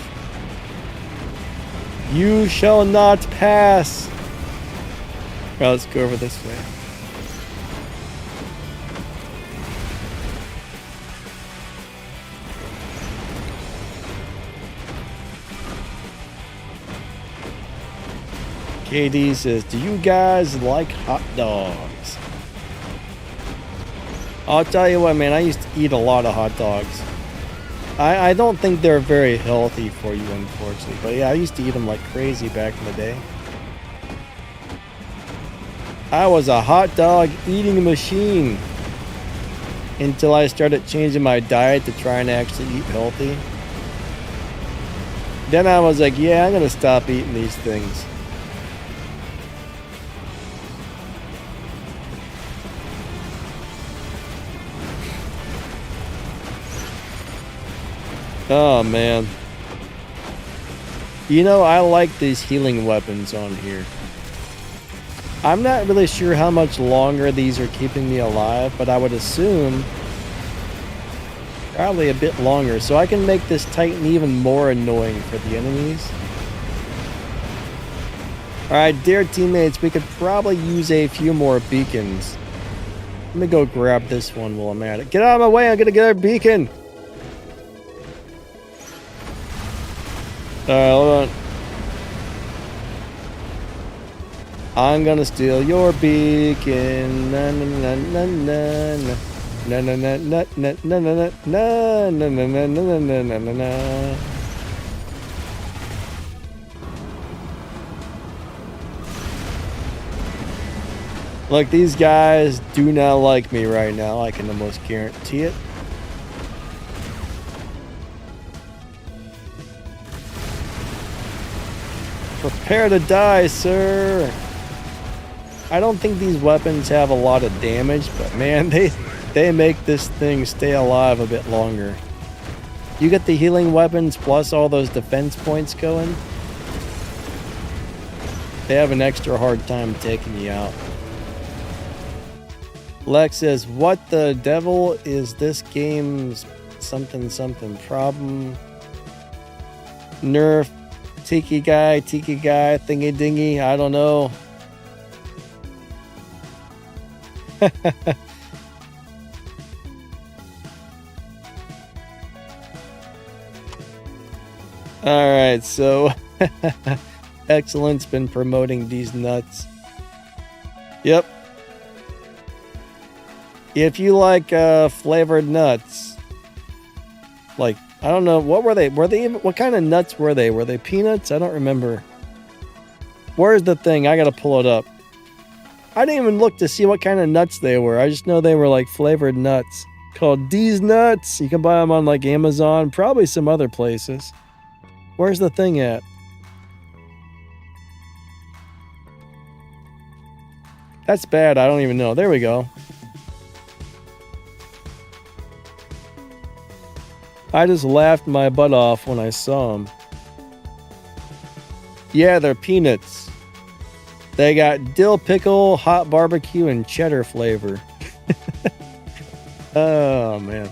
Speaker 1: You shall not pass. Well, let's go over this way. KD says, do you guys like hot dogs? I'll tell you what, man, I used to eat a lot of hot dogs. I don't think they're very healthy for you, unfortunately. But yeah, I used to eat them like crazy back in the day. I was a hot dog eating machine until I started changing my diet to try and actually eat healthy. Then I was like, yeah, I'm going to stop eating these things. Oh, man. You know, I like these healing weapons on here. I'm not really sure how much longer these are keeping me alive, but I would assume probably a bit longer. So I can make this Titan even more annoying for the enemies. Alright, dear teammates, we could probably use a few more beacons. Let me go grab this one while I'm at it. Get out of my way, I'm gonna get a beacon! Alright, hold on. I'm gonna steal your beacon. Na na na na na na na na na na na na na na na na na na na. Look, these guys do not like me right now. I can almost guarantee it. Prepare to die, sir. I don't think these weapons have a lot of damage, but man, they make this thing stay alive a bit longer. You get the healing weapons plus all those defense points going. They have an extra hard time taking you out. Lex says, what the devil is this game's something problem? Nerf. Tiki guy, thingy dingy, I don't know. Alright, so Excellent's been promoting these nuts. Yep. If you like flavored nuts, like, I don't know, what were they? What kind of nuts were they? Were they peanuts? I don't remember. Where's the thing? I gotta pull it up. I didn't even look to see what kind of nuts they were. I just know they were like flavored nuts. Called These Nuts. You can buy them on like Amazon, probably some other places. Where's the thing at? That's bad, I don't even know. There we go. I just laughed my butt off when I saw them. Yeah, they're peanuts. They got dill pickle, hot barbecue, and cheddar flavor. Oh, man.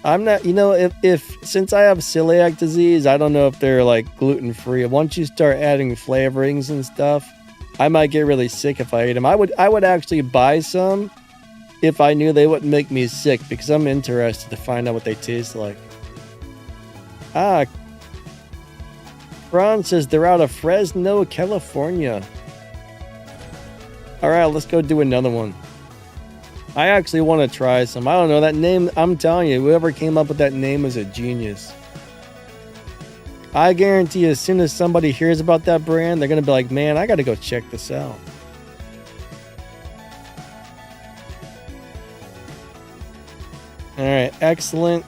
Speaker 1: I'm not, you know, if since I have celiac disease, I don't know if they're like gluten-free. Once you start adding flavorings and stuff, I might get really sick if I ate them. I would actually buy some if I knew they wouldn't make me sick, because I'm interested to find out what they taste like. Ah, Ron says they're out of Fresno, California. Alright, let's go do another one. I actually want to try some. I don't know, that name, I'm telling you, whoever came up with that name is a genius. I guarantee as soon as somebody hears about that brand, they're going to be like, man, I got to go check this out. Alright, excellent.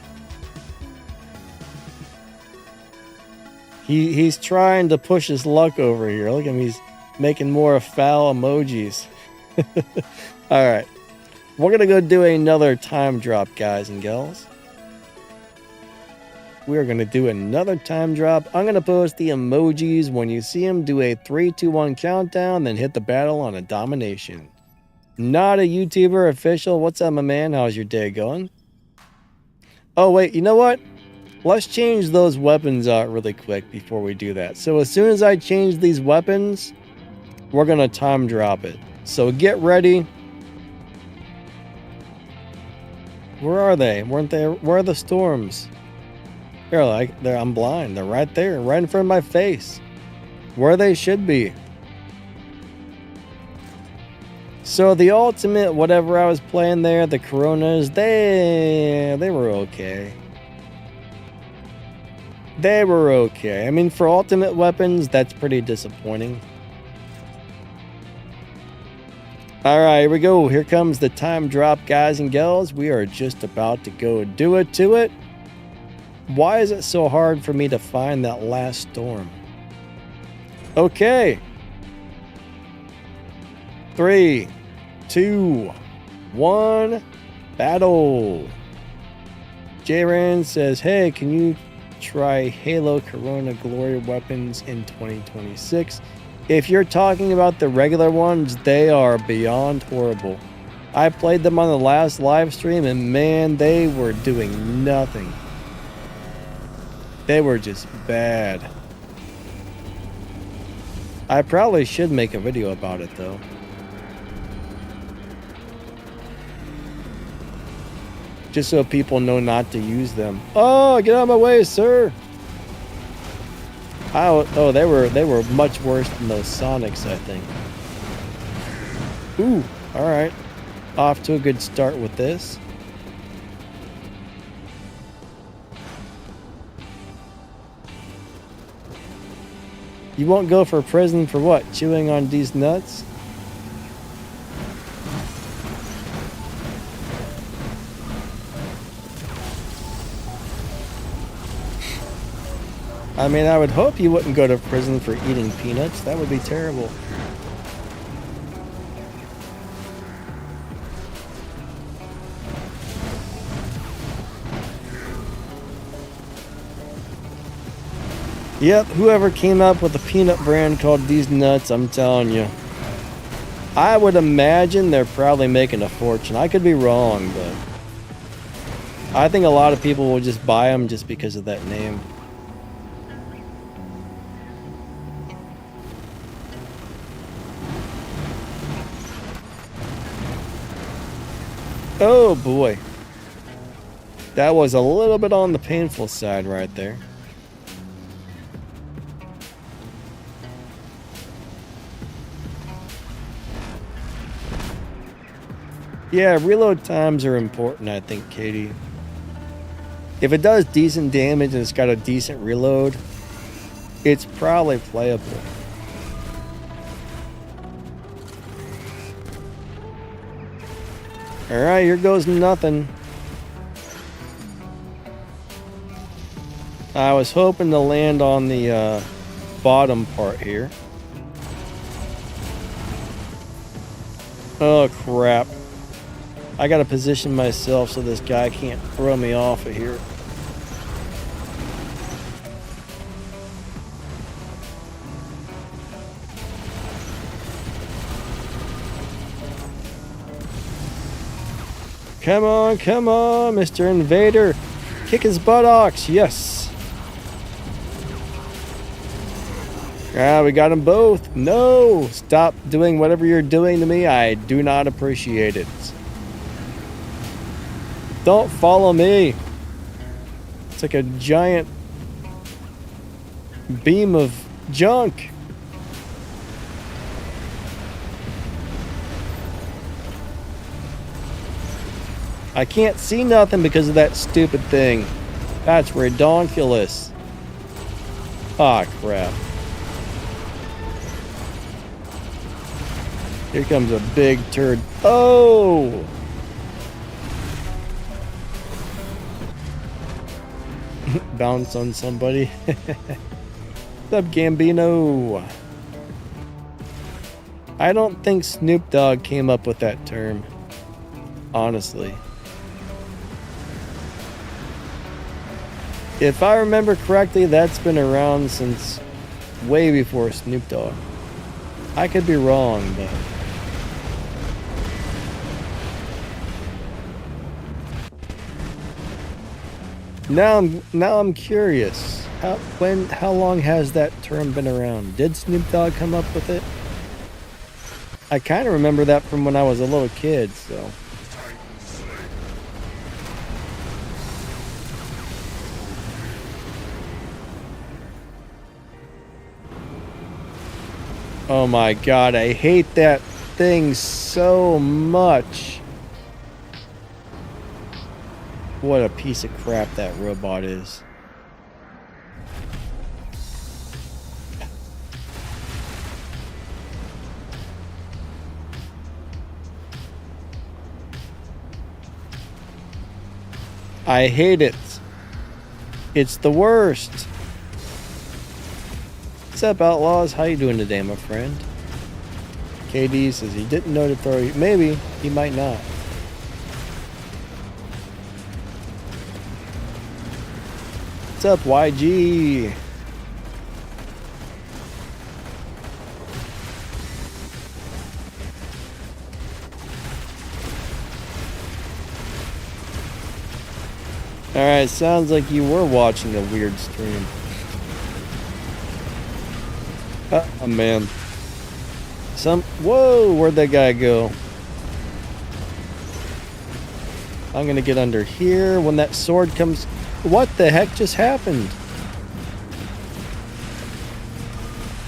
Speaker 1: He's trying to push his luck over here. Look at him, he's making more foul emojis. Alright. We're gonna go do another time drop, guys and gals. We're gonna do another time drop. I'm gonna post the emojis when you see them. Do a 3, 2, 1 countdown, then hit the battle on a domination. Not a YouTuber official. What's up, my man? How's your day going? Oh, wait, you know what? Let's change those weapons out really quick before we do that. So as soon as I change these weapons, we're gonna time drop it. So get ready. Where are they? Weren't they? Where are the storms? They're like, I'm blind. They're right there, right in front of my face. Where they should be. So the ultimate, whatever I was playing there, the Coronas, they were okay. They were okay. I mean, for ultimate weapons, that's pretty disappointing. Alright, here we go. Here comes the time drop, guys and gals. We are just about to go do it to it. Why is it so hard for me to find that last storm? Okay. 3, 2, 1, battle. J-Ran says, hey, can you try Halo Corona Glory weapons in 2026? If you're talking about the regular ones, they are beyond horrible. I played them on the last live stream and man, they were doing nothing. They were just bad. I probably should make a video about it though. Just so people know not to use them. Oh, get out of my way, sir. Oh, they were much worse than those Sonics, I think. Ooh, all right. Off to a good start with this. You won't go for prison for what? Chewing on these nuts? I mean, I would hope you wouldn't go to prison for eating peanuts. That would be terrible. Yep, whoever came up with a peanut brand called These Nuts, I'm telling you. I would imagine they're probably making a fortune. I could be wrong, but I think a lot of people will just buy them just because of that name. Oh boy. That was a little bit on the painful side right there. Yeah, reload times are important, I think, Katie. If it does decent damage and it's got a decent reload, it's probably playable. Alright, here goes nothing. I was hoping to land on the bottom part here. Oh crap. I gotta position myself so this guy can't throw me off of here. Come on, Mr. Invader. Kick his buttocks, yes. Ah, we got them both. No, stop doing whatever you're doing to me. I do not appreciate it. Don't follow me. It's like a giant beam of junk. I can't see nothing because of that stupid thing. That's redonkulous. Ah, crap. Here comes a big turd. Oh! Bounce on somebody. What's up, Gambino? I don't think Snoop Dogg came up with that term. Honestly. If I remember correctly, that's been around since way before Snoop Dogg. I could be wrong, but... Now I'm curious. How long has that term been around? Did Snoop Dogg come up with it? I kind of remember that from when I was a little kid, so. Oh my god, I hate that thing so much. What a piece of crap that robot is. I hate it. It's the worst. What's up, Outlaws? How you doing today, my friend? KD says he didn't know to throw you. Maybe. He might not. What's up, YG? Alright, sounds like you were watching a weird stream. Oh man. Whoa, where'd that guy go? I'm gonna get under here when that sword comes. What the heck just happened?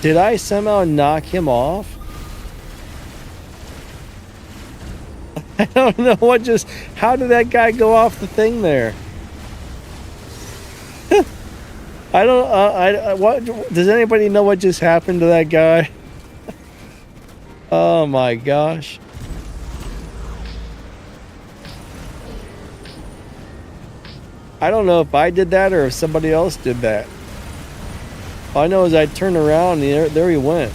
Speaker 1: Did I somehow knock him off? I don't know what just. How did that guy go off the thing there? I don't. What does anybody know what just happened to that guy? Oh my gosh. I don't know if I did that or if somebody else did that. All I know is I turned around and there he went.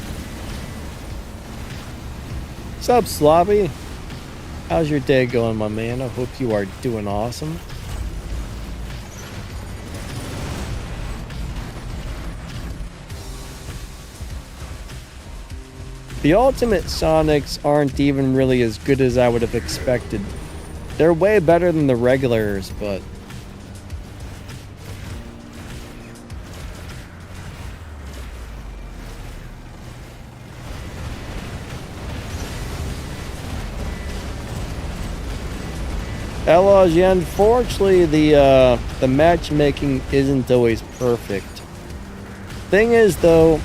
Speaker 1: What's up, Sloppy? How's your day going, my man? I hope you are doing awesome. The Ultimate Sonics aren't even really as good as I would have expected. They're way better than the regulars, but... Outlaws, yeah, unfortunately the matchmaking isn't always perfect. Thing is, though,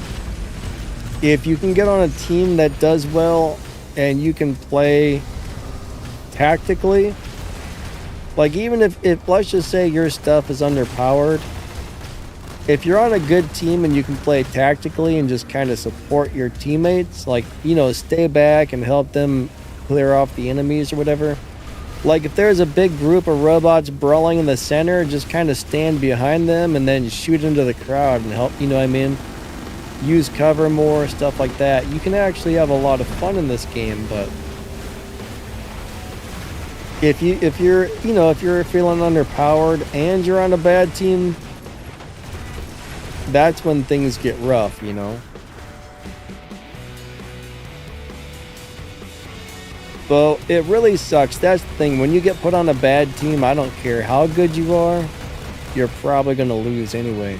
Speaker 1: if you can get on a team that does well and you can play tactically, like even if let's just say your stuff is underpowered, if you're on a good team and you can play tactically and just kind of support your teammates, like, you know, stay back and help them clear off the enemies or whatever. Like if there's a big group of robots brawling in the center, just kind of stand behind them and then shoot into the crowd and help, you know what I mean? Use cover more, stuff like that. You can actually have a lot of fun in this game, but if you're feeling underpowered and you're on a bad team, that's when things get rough, you know. Well, it really sucks. That's the thing. When you get put on a bad team, I don't care how good you are, you're probably going to lose anyway.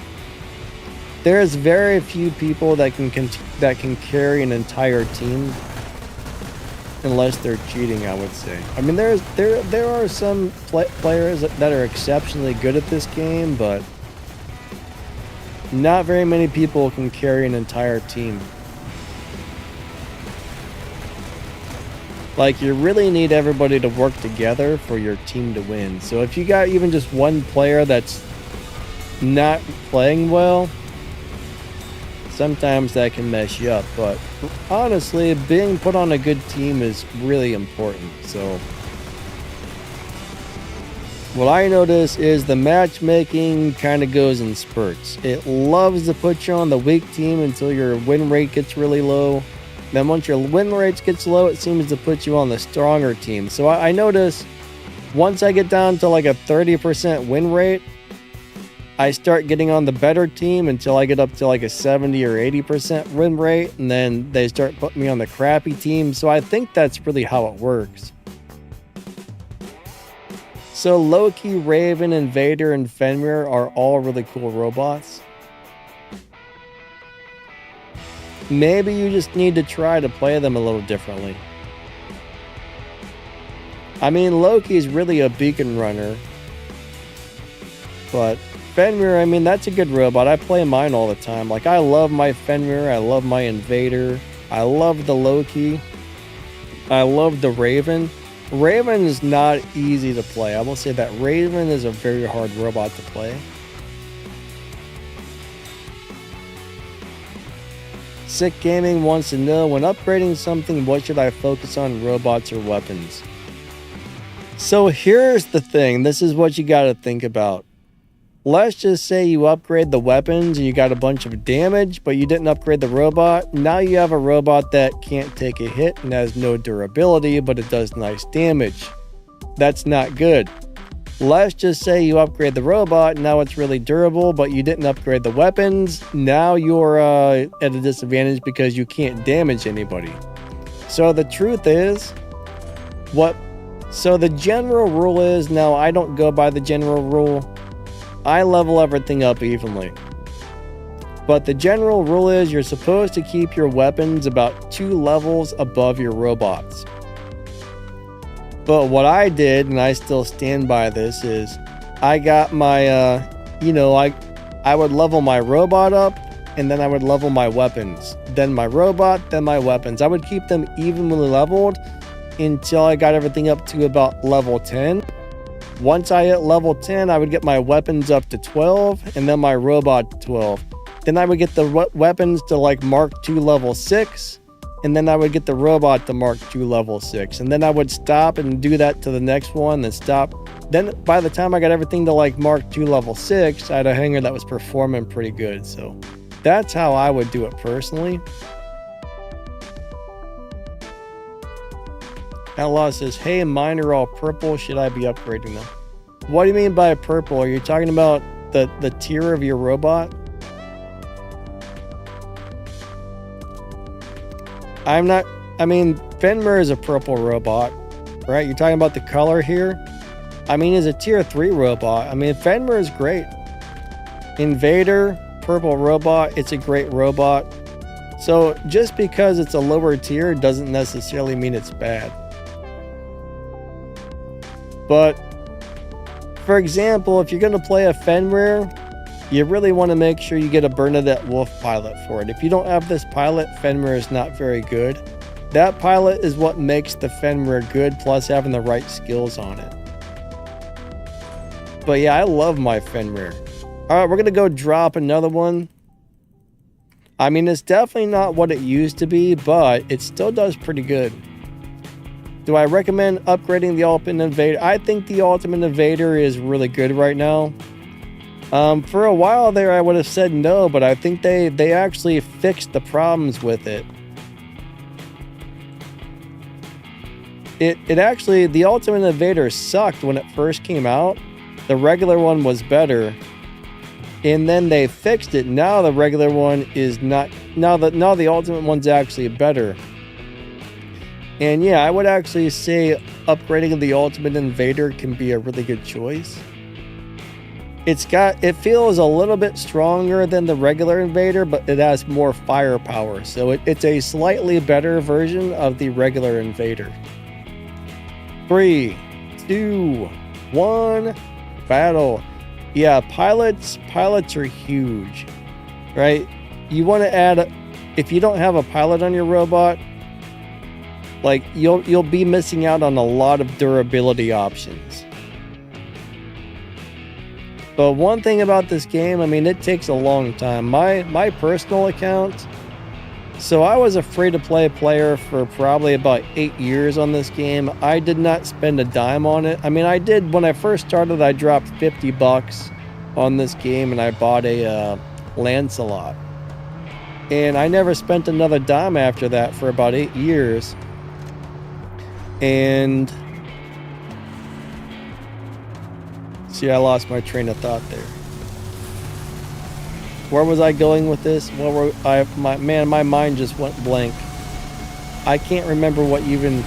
Speaker 1: There's very few people that can carry an entire team, unless they're cheating, I would say. I mean, there are some players that are exceptionally good at this game, but not very many people can carry an entire team. Like, you really need everybody to work together for your team to win. So if you got even just one player that's not playing well, sometimes that can mess you up. But honestly, being put on a good team is really important. So what I notice is the matchmaking kind of goes in spurts. It loves to put you on the weak team until your win rate gets really low. Then once your win rate gets low, it seems to put you on the stronger team. So I notice once I get down to like a 30% win rate, I start getting on the better team until I get up to like a 70 or 80% win rate. And then they start putting me on the crappy team. So I think that's really how it works. So Loki, Raven, Invader, and Fenrir are all really cool robots. Maybe you just need to try to play them a little differently. I mean, Loki is really a beacon runner. But Fenrir, I mean, that's a good robot. I play mine all the time. Like, I love my Fenrir. I love my Invader. I love the Loki. I love the Raven. Raven is not easy to play. I will say that Raven is a very hard robot to play. Sick Gaming wants to know, when upgrading something, what should I focus on, robots or weapons? So here's the thing. This is what you got to think about. Let's just say you upgrade the weapons and you got a bunch of damage, but you didn't upgrade the robot. Now you have a robot that can't take a hit and has no durability, but it does nice damage. That's not good. Let's just say you upgrade the robot, now it's really durable, but you didn't upgrade the weapons. Now you're at a disadvantage because you can't damage anybody. So the truth is, so the general rule is, now I don't go by the general rule. I level everything up evenly. But the general rule is you're supposed to keep your weapons about 2 levels above your robots. But what I did, and I still stand by this, is I got my, I would level my robot up, and then I would level my weapons. Then my robot, then my weapons. I would keep them evenly leveled until I got everything up to about level 10. Once I hit level 10, I would get my weapons up to 12, and then my robot to 12. Then I would get the weapons to like Mark II level 6, and then I would get the robot to Mark II level 6. And then I would stop and do that to the next one, then stop. Then by the time I got everything to like Mark II level 6, I had a hanger that was performing pretty good. So that's how I would do it personally. Outlaw says, hey, mine are all purple. Should I be upgrading them? What do you mean by purple? Are you talking about the tier of your robot? Fenrir is a purple robot, right? You're talking about the color here? I mean, it's a tier 3 robot. I mean, Fenrir is great. Invader, purple robot, it's a great robot. So just because it's a lower tier doesn't necessarily mean it's bad. But, for example, if you're going to play a Fenrir, you really want to make sure you get a Bernadette Wolf pilot for it. If you don't have this pilot, Fenrir is not very good. That pilot is what makes the Fenrir good, plus having the right skills on it. But yeah, I love my Fenrir. Alright, we're going to go drop another one. I mean, it's definitely not what it used to be, but it still does pretty good. Do I recommend upgrading the Ultimate Invader? I think the Ultimate Invader is really good right now. For a while there, I would have said no, but I think they actually fixed the problems with it. It actually, the Ultimate Invader sucked when it first came out. The regular one was better. And then they fixed it. Now the regular one is not, now the Ultimate one's actually better. And yeah, I would actually say upgrading the Ultimate Invader can be a really good choice. It feels a little bit stronger than the regular Invader, but it has more firepower. So it's a slightly better version of the regular Invader. 3, 2, 1, battle. Yeah, pilots are huge, right? You want to add, if you don't have a pilot on your robot, like you'll be missing out on a lot of durability options. But one thing about this game, I mean, it takes a long time. My personal account, so I was a free-to-play player for probably about 8 years on this game. I did not spend a dime on it. I mean, I did, when I first started, I dropped $50 on this game and I bought a Lancelot. And I never spent another dime after that for about 8 years. And see, I lost my train of thought there. Where was I going with this? My mind just went blank. I can't remember what even.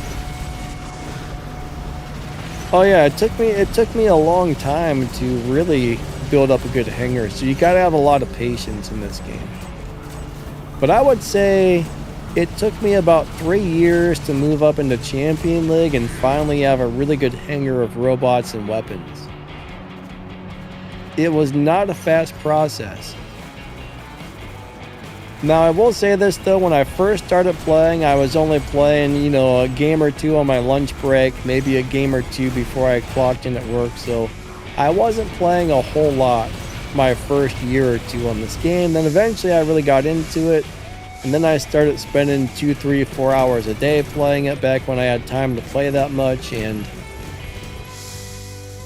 Speaker 1: Oh yeah, it took me a long time to really build up a good hanger. So you gotta have a lot of patience in this game. But I would say it took me about 3 years to move up into Champion League and finally have a really good hanger of robots and weapons. It was not a fast process. Now, I will say this though, when I first started playing, I was only playing, a game or two on my lunch break, maybe a game or two before I clocked in at work, so I wasn't playing a whole lot my first year or two on this game. Then eventually I really got into it, and then I started spending 2, 3, 4 hours a day playing it back when I had time to play that much, and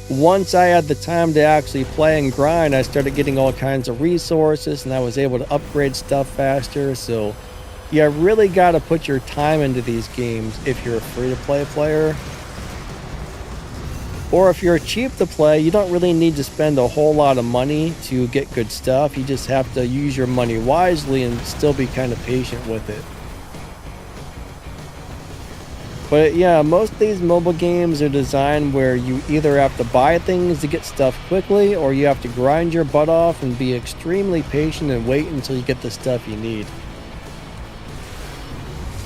Speaker 1: once I had the time to actually play and grind, I started getting all kinds of resources and I was able to upgrade stuff faster. So you really got to put your time into these games if you're a free-to-play player. Or if you're cheap to play, you don't really need to spend a whole lot of money to get good stuff. You just have to use your money wisely and still be kind of patient with it. But yeah, most of these mobile games are designed where you either have to buy things to get stuff quickly, or you have to grind your butt off and be extremely patient and wait until you get the stuff you need.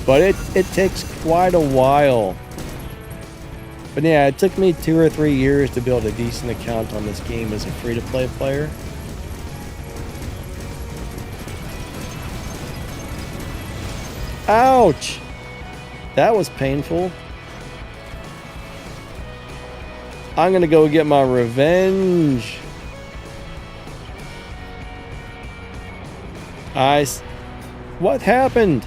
Speaker 1: But it takes quite a while. But yeah, it took me 2 or 3 years to build a decent account on this game as a free-to-play player. Ouch! That was painful. I'm gonna go get my revenge. What happened?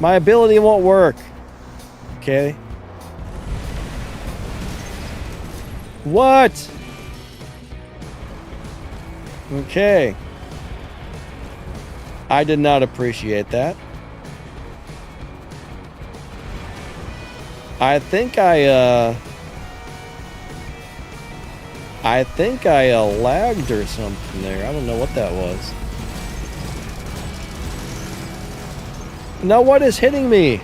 Speaker 1: My ability won't work. Okay. What? Okay. I did not appreciate that. I think I lagged or something there. I don't know what that was. Now what is hitting me?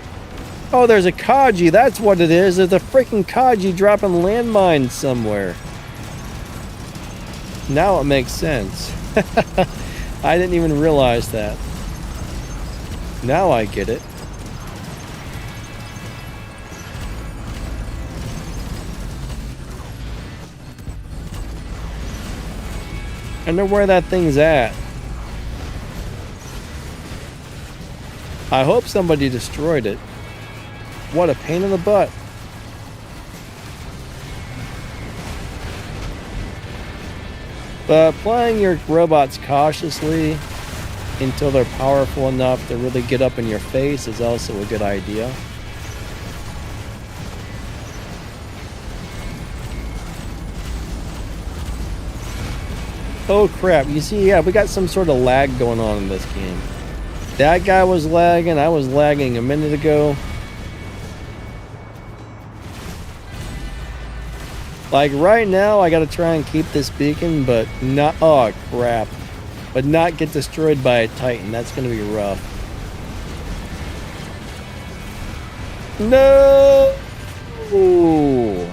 Speaker 1: Oh, there's a Kaji. That's what it is. There's a freaking Kaji dropping landmines somewhere. Now it makes sense. I didn't even realize that. Now I get it. I know where that thing's at. I hope somebody destroyed it. What a pain in the butt. But playing your robots cautiously until they're powerful enough to really get up in your face is also a good idea. Oh crap, you see, yeah, we got some sort of lag going on in this game. That guy was lagging, I was lagging a minute ago. Like right now, I gotta try and keep this beacon, but not, oh crap. But not get destroyed by a Titan, that's gonna be rough. No! Ooh.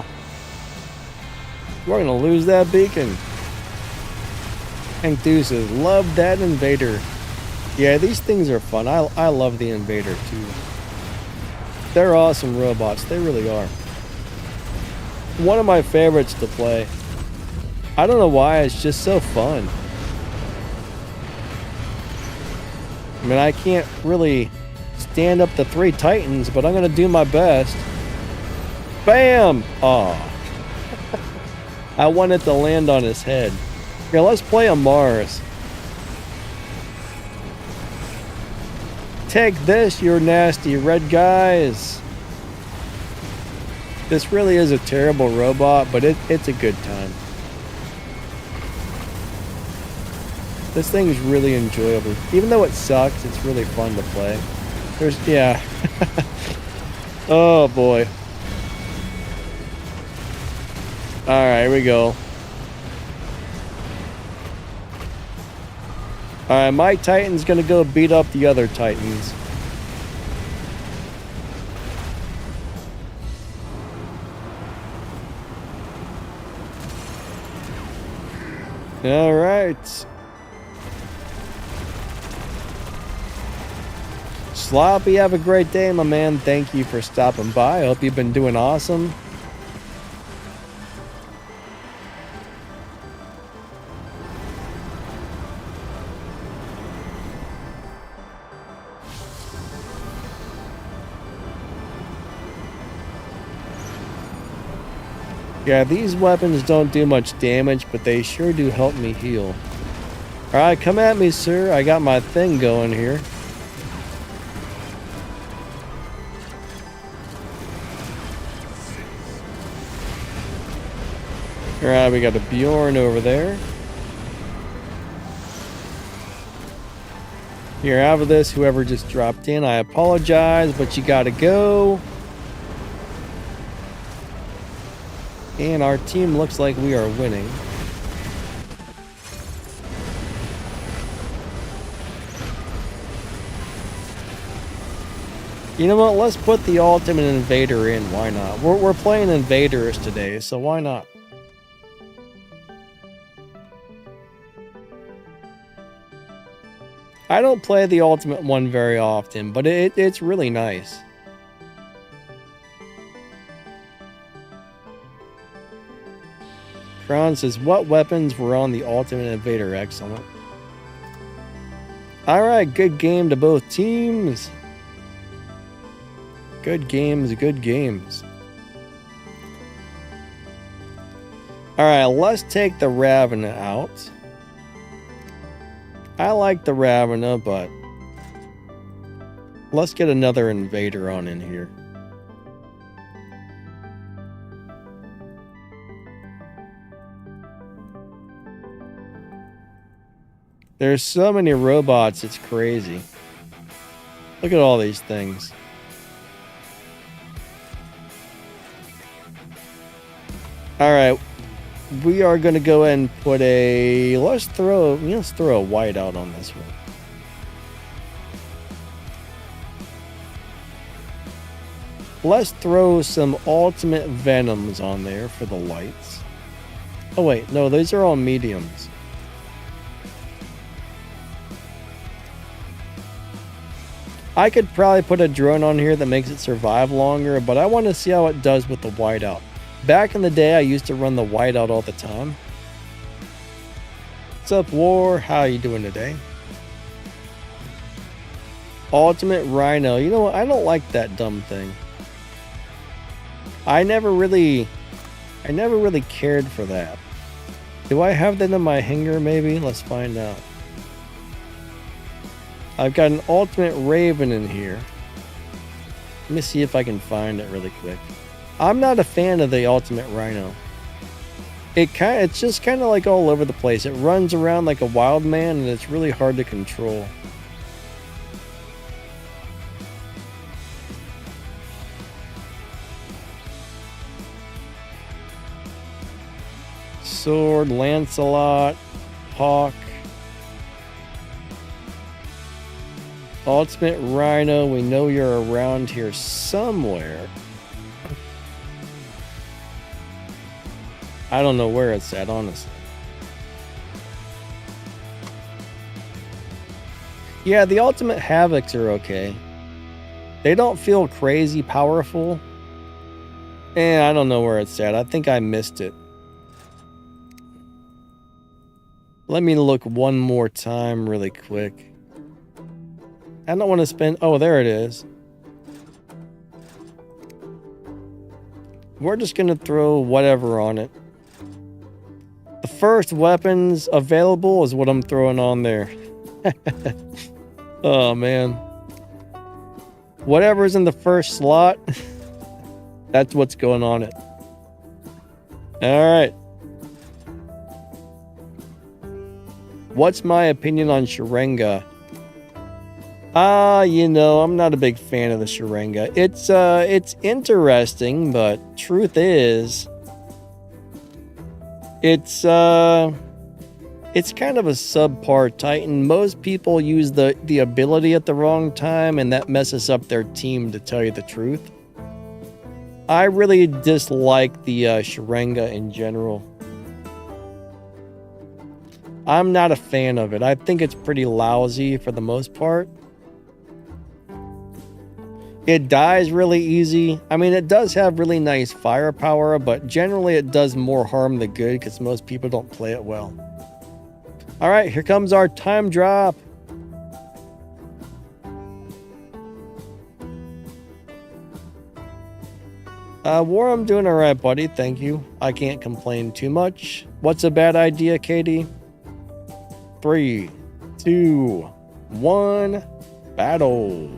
Speaker 1: We're gonna lose that beacon. And deuces, love that Invader. Yeah, these things are fun. I love the Invader too. They're awesome robots, they really are. One of my favorites to play. I don't know why, it's just so fun. I mean, I can't really stand up to 3 Titans, but I'm gonna do my best. Bam! Aw. I wanted to land on his head. Here, let's play on Mars. Take this, you nasty red guys. This really is a terrible robot, but it's a good time. This thing is really enjoyable. Even though it sucks, it's really fun to play. Yeah. Oh boy. Alright, here we go. Alright, my Titan's gonna go beat up the other Titans. All right. Sloppy, have a great day, my man. Thank you for stopping by. I hope you've been doing awesome. Yeah, these weapons don't do much damage, but they sure do help me heal. Alright, come at me, sir. I got my thing going here. Alright, we got a Bjorn over there. Here, out of this, whoever just dropped in, I apologize, but you gotta go. And our team looks like we are winning. You know what? Let's put the ultimate Invader in. Why not? We're playing Invaders today, so why not? I don't play the ultimate one very often, but it's really nice. Kron says, what weapons were on the Ultimate Invader? Excellent. Alright, good game to both teams. Good games, good games. Alright, let's take the Ravena out. I like the Ravena, but let's get another Invader on in here. There's so many robots, it's crazy. Look at all these things. Alright, we are going to go ahead and put a... Let's throw a whiteout on this one. Let's throw some ultimate venoms on there for the lights. Oh wait, no, those are all mediums. I could probably put a drone on here that makes it survive longer, but I want to see how it does with the whiteout. Back in the day, I used to run the whiteout all the time. What's up, War? How you doing today? Ultimate Rhino. You know what? I don't like that dumb thing. I never really cared for that. Do I have that in my hanger, maybe? Let's find out. I've got an Ultimate Raven in here. Let me see if I can find it really quick. I'm not a fan of the Ultimate Rhino. It's just kind of like all over the place. It runs around like a wild man, and it's really hard to control. Sword, Lancelot, Hawk. Ultimate Rhino, we know you're around here somewhere. I don't know where it's at, honestly. Yeah, the Ultimate Havocs are okay. They don't feel crazy powerful. And I don't know where it's at. I think I missed it. Let me look one more time really quick. I don't want to spend... Oh, there it is. We're just going to throw whatever on it. The first weapons available is what I'm throwing on there. Oh, man. Whatever's in the first slot, that's what's going on it. Alright. What's my opinion on Sharinga? You know, I'm not a big fan of the Sharinga. It's interesting, but truth is, it's kind of a subpar Titan. Most people use the ability at the wrong time, and that messes up their team, to tell you the truth. I really dislike the Sharinga in general. I'm not a fan of it. I think it's pretty lousy for the most part. It dies really easy. I mean, it does have really nice firepower, but generally it does more harm than good because most people don't play it well. All right, here comes our time drop. War, I'm doing all right, buddy. Thank you. I can't complain too much. What's a bad idea, Katie? 3, 2, 1, battle.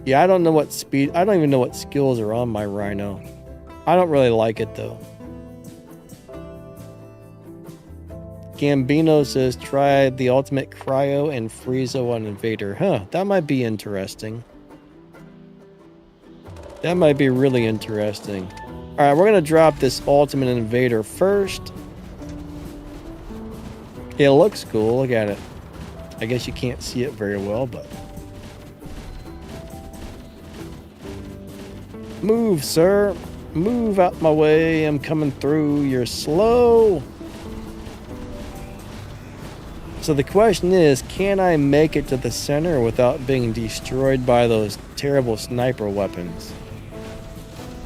Speaker 1: Yeah, I don't know what speed. I don't even know what skills are on my Rhino. I don't really like it though. Gambino says try the ultimate cryo and Friezo on Invader. Huh, that might be interesting. That might be really interesting. Alright, we're going to drop this ultimate Invader first. It looks cool. Look at it. I guess you can't see it very well, but... Move, sir. Move out my way. I'm coming through. You're slow. So the question is, can I make it to the center without being destroyed by those terrible sniper weapons?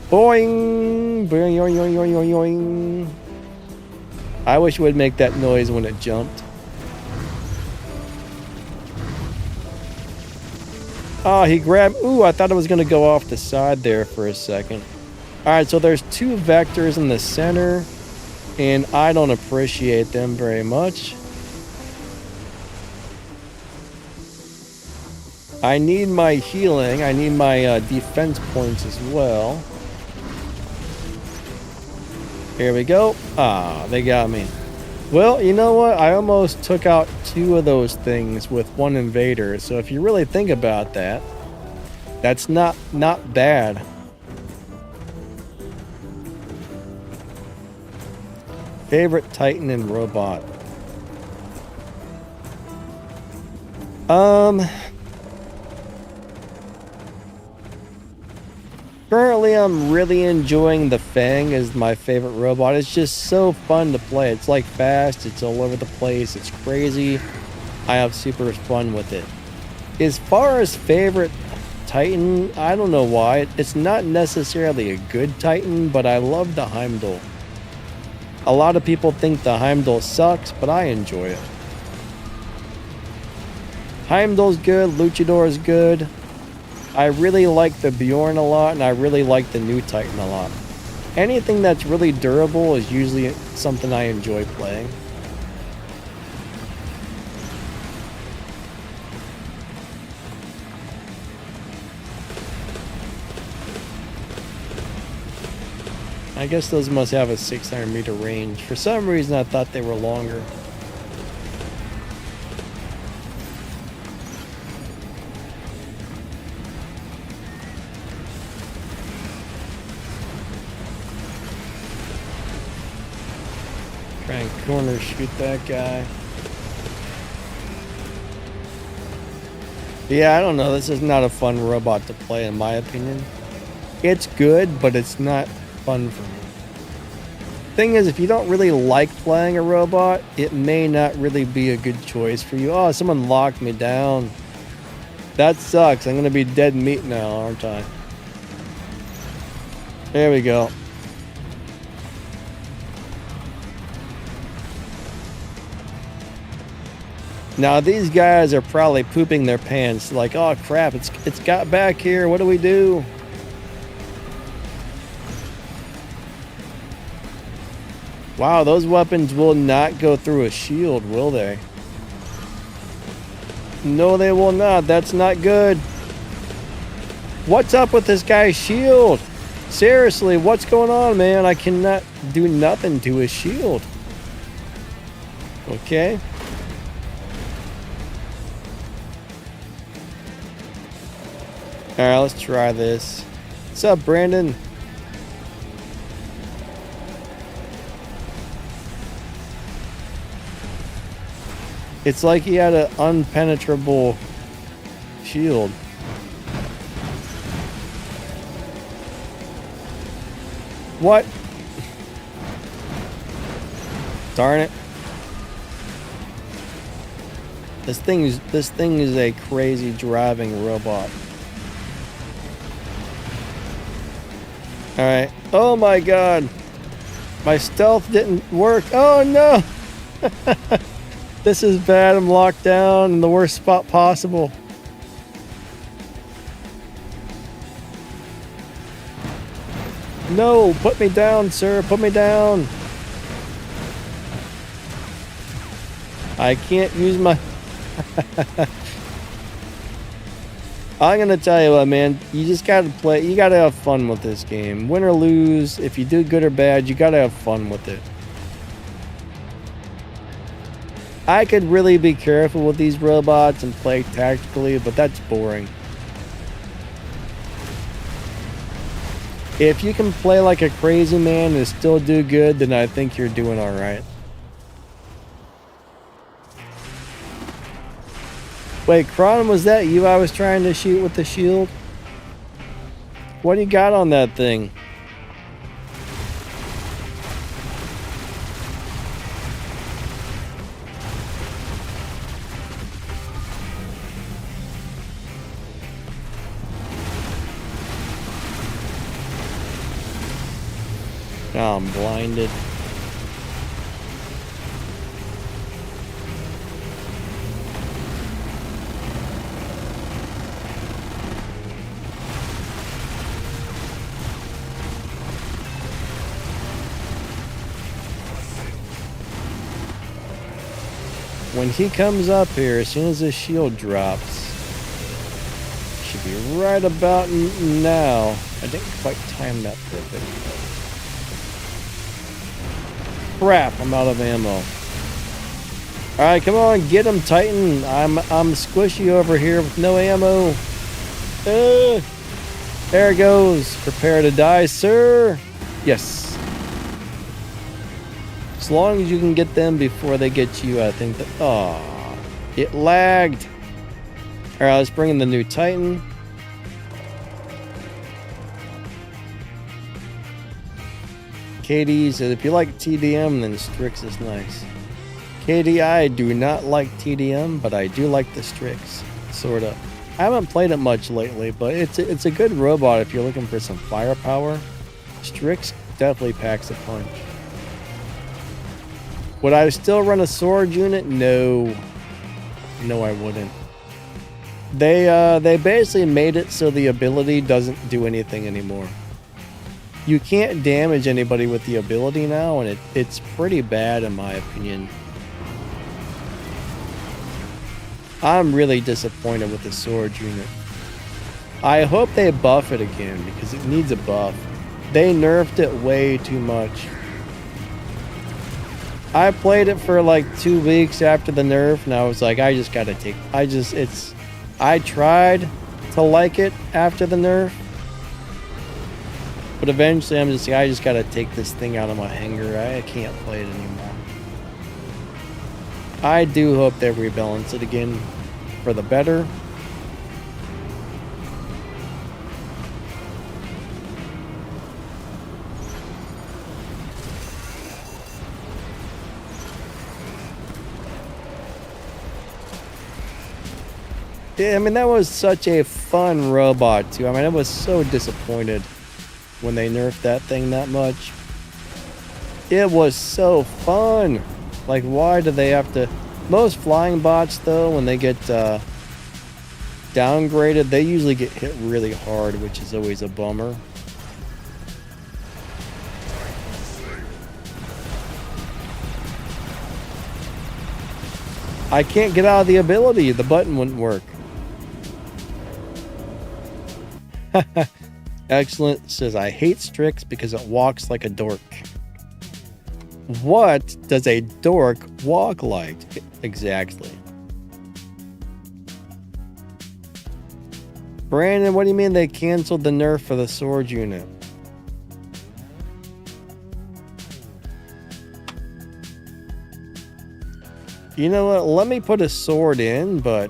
Speaker 1: Boing! Boing, boing, boing, boing, boing. I wish it would make that noise when it jumped. Oh, he grabbed... Ooh, I thought it was going to go off the side there for a second. Alright, so there's 2 vectors in the center, and I don't appreciate them very much. I need my healing. I need my defense points as well. Here we go. Ah, they got me. Well, you know what? I almost took out 2 of those things with 1 Invader. So if you really think about that, that's not bad. Favorite Titan and robot. Currently, I'm really enjoying the Fang as my favorite robot. It's just so fun to play. It's like fast, it's all over the place, it's crazy. I have super fun with it. As far as favorite Titan, I don't know why. It's not necessarily a good Titan, but I love the Heimdall. A lot of people think the Heimdall sucks, but I enjoy it. Heimdall's good, Luchador's good. I really like the Bjorn a lot, and I really like the new Titan a lot. Anything that's really durable is usually something I enjoy playing. I guess those must have a 600 meter range. For some reason, I thought they were longer. Try and corner shoot that guy. Yeah, I don't know. This is not a fun robot to play, in my opinion. It's good, but it's not fun for me. Thing is, if you don't really like playing a robot, it may not really be a good choice for you. Oh, someone locked me down. That sucks. I'm going to be dead meat now, aren't I? There we go. Now these guys are probably pooping their pants like, oh crap, it's got back here, what do we do? Wow, those weapons will not go through a shield, will they? No, they will not. That's not good. What's up with this guy's shield? Seriously, what's going on, man? I cannot do nothing to his shield. Okay. Alright, let's try this. What's up, Brandon? It's like he had an unpenetrable shield. What? Darn it. This thing is a crazy driving robot. Alright. Oh my god. My stealth didn't work. Oh no! This is bad. I'm locked down in the worst spot possible. No, put me down, sir. Put me down. I can't use my... I'm gonna tell you what, man. You just gotta play. You gotta have fun with this game. Win or lose, if you do good or bad, you gotta have fun with it. I could really be careful with these robots and play tactically, but that's boring. If you can play like a crazy man and still do good, then I think you're doing alright. Wait, Kron, was that you I was trying to shoot with the shield? What do you got on that thing? Oh, I'm blinded. When he comes up here, as soon as his shield drops, should be right about now. I didn't quite time that perfect. Crap, I'm out of ammo. Alright, come on, get him, Titan. I'm squishy over here with no ammo. There it goes. Prepare to die, sir. Yes. As long as you can get them before they get you, I think that... Oh, it lagged. Alright, let's bring in the new Titan. KD said, if you like TDM, then Strix is nice. KD, I do not like TDM, but I do like the Strix. Sort of. I haven't played it much lately, but it's a good robot if you're looking for some firepower. Strix definitely packs a punch. Would I still run a sword unit? No. No, I wouldn't. They basically made it so the ability doesn't do anything anymore. You can't damage anybody with the ability now, and it's pretty bad in my opinion. I'm really disappointed with the sword unit. I hope they buff it again, because it needs a buff. They nerfed it way too much. I played it for like 2 weeks after the nerf, and I was like, I just gotta take... I tried to like it after the nerf, but eventually I'm just like, I just gotta take this thing out of my hanger. I can't play it anymore. I do hope they rebalance it again for the better. Yeah, I mean, that was such a fun robot too. I mean, I was so disappointed when they nerfed that thing that much. It was so fun. Like, why do they have to... Most flying bots, though, when they get downgraded, they usually get hit really hard, which is always a bummer. I can't get out of the ability. The button wouldn't work. Excellent. Says, I hate Strix because it walks like a dork. What does a dork walk like? Exactly. Brandon, what do you mean they canceled the nerf for the sword unit? You know what? Let me put a sword in, but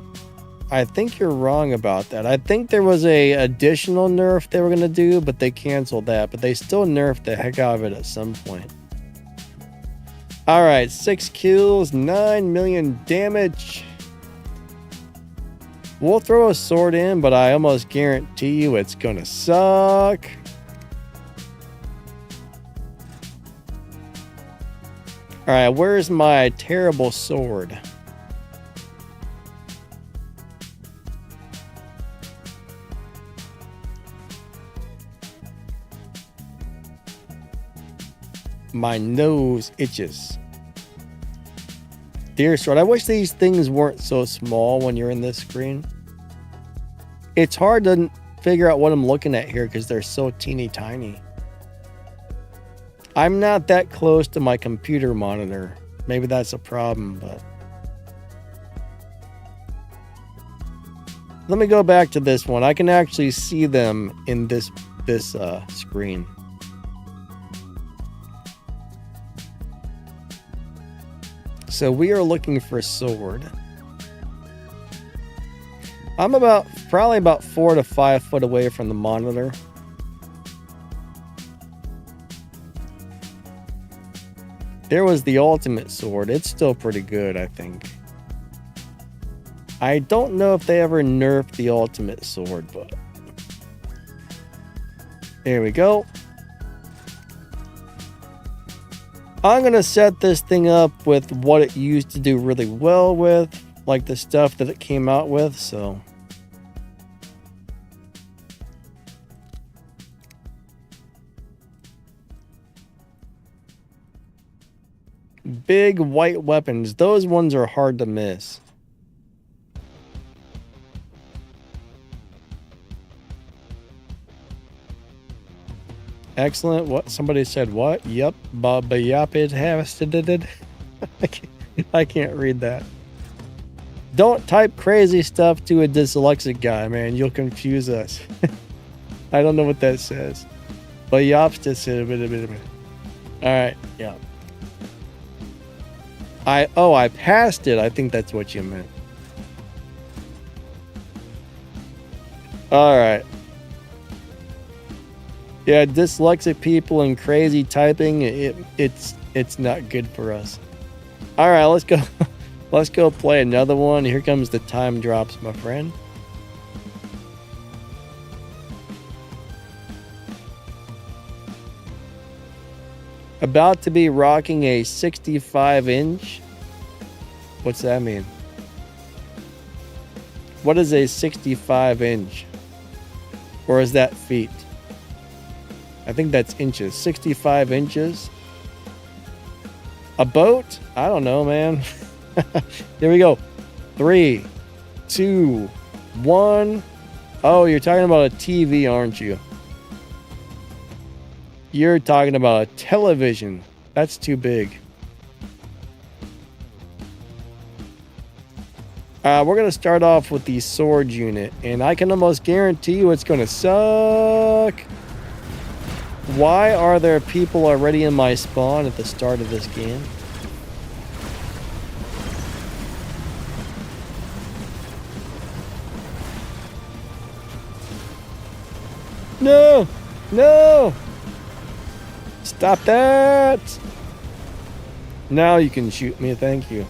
Speaker 1: I think you're wrong about that. I think there was a additional nerf they were going to do, but they canceled that. But they still nerfed the heck out of it at some point. All right, 6 kills, 9 million damage. We'll throw a sword in, but I almost guarantee you it's gonna suck. All right, where's my terrible sword? My nose itches. Dear sword, I wish these things weren't so small when you're in this screen. It's hard to figure out what I'm looking at here because they're so teeny tiny. I'm not that close to my computer monitor. Maybe that's a problem, but... Let me go back to this one. I can actually see them in this screen. So we are looking for a sword. I'm probably about 4 to 5 foot away from the monitor. There was the ultimate sword. It's still pretty good, I think. I don't know if they ever nerfed the ultimate sword, but... There we go. I'm going to set this thing up with what it used to do really well with, like the stuff that it came out with, so... Big white weapons. Those ones are hard to miss. Excellent. What? Somebody said what? Yep. Baba yap it has to did. I can't read that. Don't type crazy stuff to a dyslexic guy, man. You'll confuse us. I don't know what that says. But yaps just said a bit. Alright, yeah. I passed it. I think that's what you meant. Alright. Yeah, dyslexic people and crazy typing, it's not good for us. Alright, let's go. Let's go play another one. Here comes the time drops, my friend. About to be rocking a 65-inch. What's that mean? What is a 65-inch? Or is that feet? I think that's inches. 65 inches. A boat? I don't know, man. Here we go. 3, 2, 1. Oh, you're talking about a TV, aren't you? You're talking about a television. That's too big. We're going to start off with the sword unit. And I can almost guarantee you it's going to suck. Why are there people already in my spawn at the start of this game? No! No! Stop that! Now you can shoot me, thank you.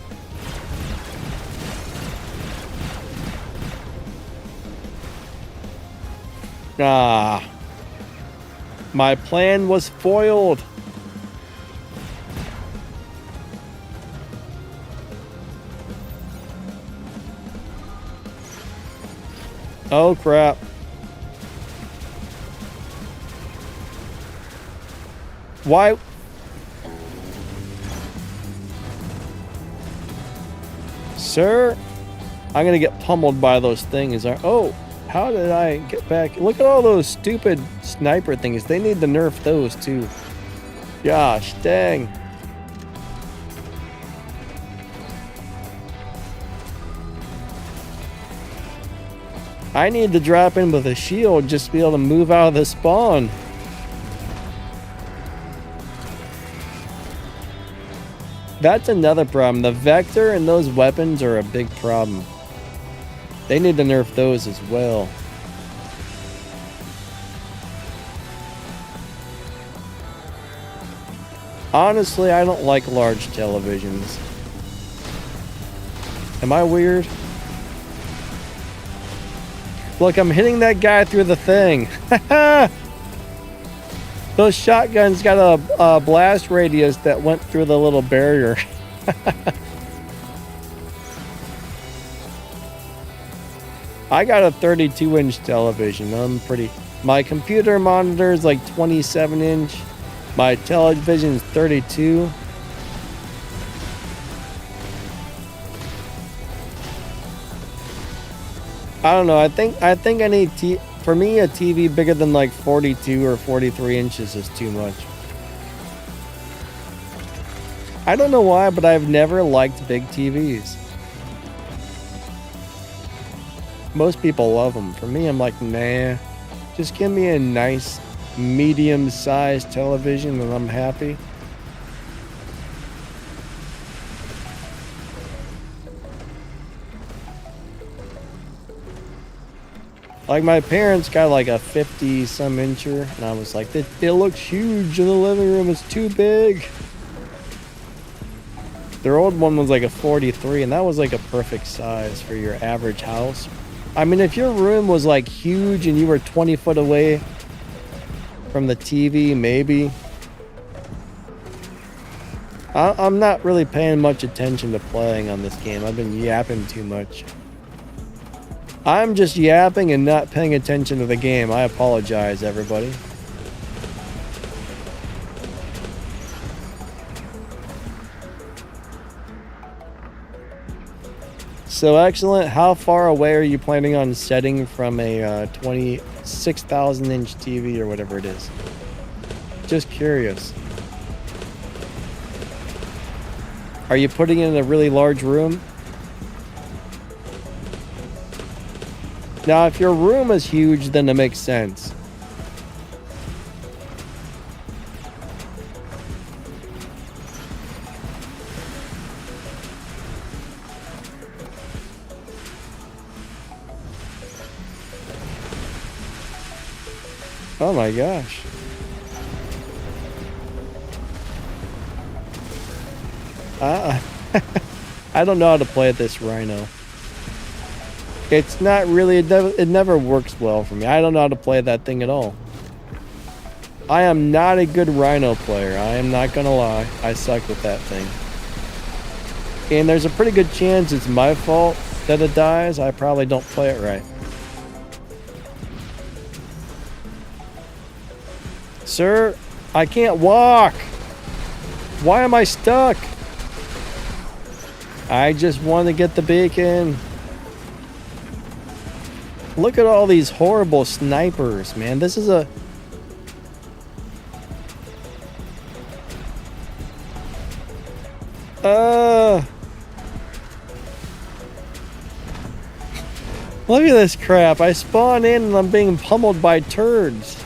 Speaker 1: Ah. My plan was foiled. Oh crap. Why? Sir, I'm gonna get pummeled by those things. Oh, how did I get back? Look at all those stupid sniper things. They need to nerf those too. Gosh, dang. I need to drop in with a shield just to be able to move out of the spawn. That's another problem. The vector and those weapons are a big problem. They need to nerf those as well. Honestly, I don't like large televisions. Am I weird? Look, I'm hitting that guy through the thing. Those shotguns got a blast radius that went through the little barrier. I got a 32-inch television. My computer monitor is like 27-inch. My television is 32. I don't know. I think I need for me a TV bigger than like 42 or 43 inches is too much. I don't know why, but I've never liked big TVs. Most people love them. For me, I'm like, nah. Just give me a nice medium-sized television and I'm happy. Like my parents got like a 50-some incher, and I was like, it looks huge in the living room. It's too big. Their old one was like a 43, and that was like a perfect size for your average house. I mean, if your room was like huge and you were 20 foot away from the TV, maybe. I'm not really paying much attention to playing on this game. I've been yapping too much. I'm just yapping and not paying attention to the game. I apologize, everybody. So excellent. How far away are you planning on setting from a 26,000-inch TV or whatever it is? Just curious. Are you putting it in a really large room? Now, if your room is huge, then it makes sense. Oh my gosh. I don't know how to play this Rhino. It's not really, it never works well for me. I don't know how to play that thing at all. I am not a good Rhino player. I am not gonna lie. I suck with that thing. And there's a pretty good chance it's my fault that it dies. I probably don't play it right. Sir, I can't walk. Why am I stuck? I just want to get the bacon. Look at all these horrible snipers, man. This is a... Look at this crap. I spawn in and I'm being pummeled by turds.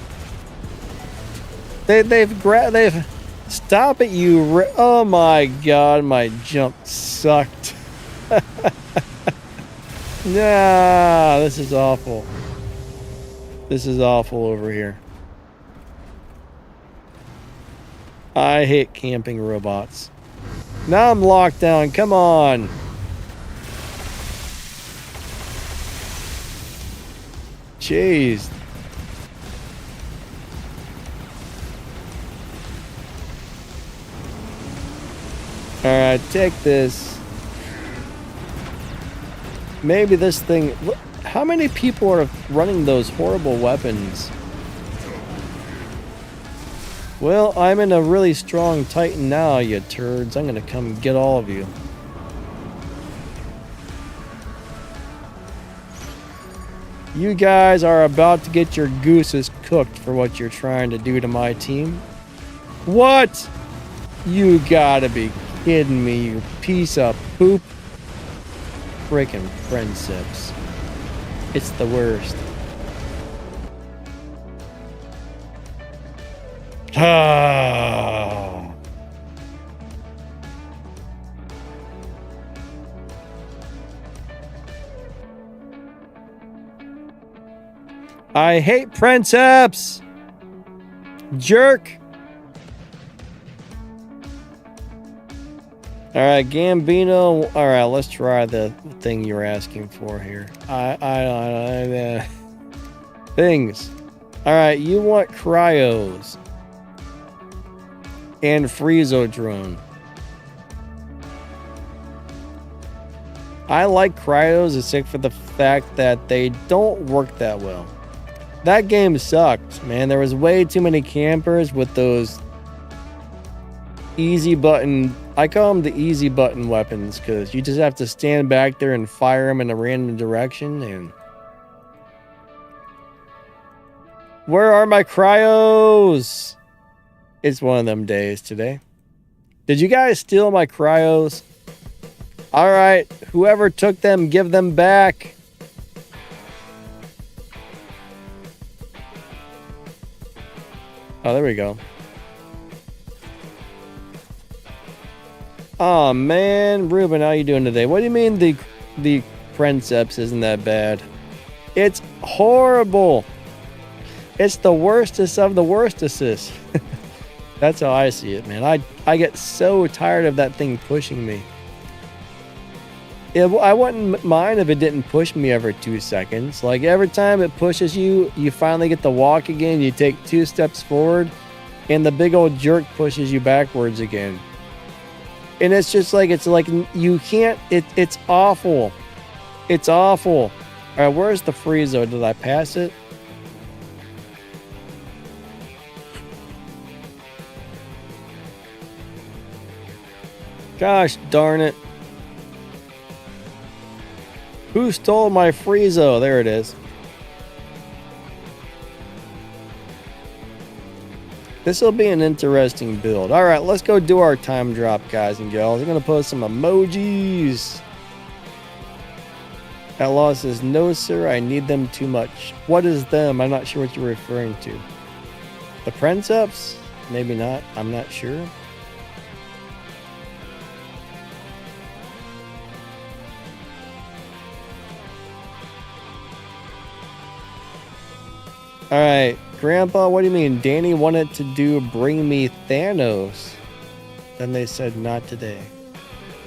Speaker 1: They've stop it, you... Oh my god, my jump sucked. Nah, this is awful. This is awful over here. I hate camping robots. Now I'm locked down. Come on. Jeez. Alright, take this. Maybe this thing... How many people are running those horrible weapons? Well, I'm in a really strong Titan now, you turds. I'm gonna come get all of you. You guys are about to get your gooses cooked for what you're trying to do to my team. What? You gotta be kidding me, you piece of poop. Freaking friendships. It's the worst. Ah. I hate princeps. Jerk. All right, Gambino. All right, let's try the thing you're asking for here. Things. All right, you want cryos and Freezodrone. I like cryos except for the fact that they don't work that well. That game sucked, man. There was way too many campers with those easy button. I call them the easy button weapons because you just have to stand back there and fire them in a random direction. And where are my cryos? It's one of them days today. Did you guys steal my cryos? All right, whoever took them, give them back. Oh, there we go. Oh man, Ruben, how you doing today? What do you mean the Princeps isn't that bad? It's horrible. It's the worstest of the worstest. That's how I see it, man. I get so tired of that thing pushing me. I wouldn't mind if it didn't push me every 2 seconds. Like every time it pushes you, you finally get to walk again. You take 2 steps forward, and the big old jerk pushes you backwards again. And it's just like you can't. It's awful. It's awful. All right, where's the Friezo? Did I pass it? Gosh darn it. Who stole my Friezo? There it is. This will be an interesting build. All right, let's go do our time drop, guys and girls. I'm going to post some emojis. Outlaw says, no, sir, I need them too much. What is them? I'm not sure what you're referring to. The Princeps? Maybe not. I'm not sure. All right, Grandpa, what do you mean? Danny wanted to do bring me Thanos. Then they said not today.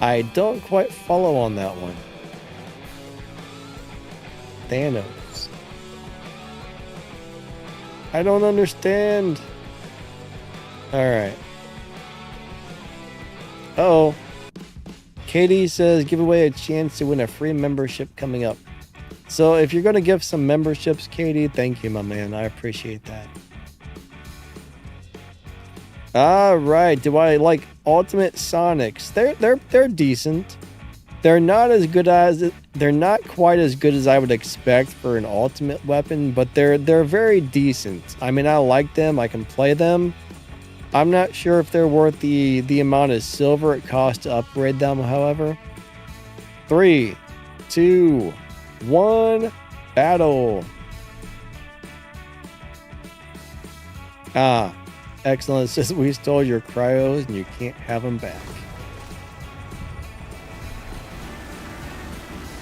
Speaker 1: I don't quite follow on that one. Thanos. I don't understand. All right. Uh-oh. Katie says, give away a chance to win a free membership coming up. So if you're going to give some memberships, Katie, thank you, my man. I appreciate that. All right. Do I like Ultimate Sonics? They're decent. They're not quite as good as I would expect for an ultimate weapon, but they're very decent. I mean, I like them. I can play them. I'm not sure if they're worth the amount of silver it costs to upgrade them, however. 3, 2, 1, battle. Ah, excellent. It says we stole your cryos and you can't have them back.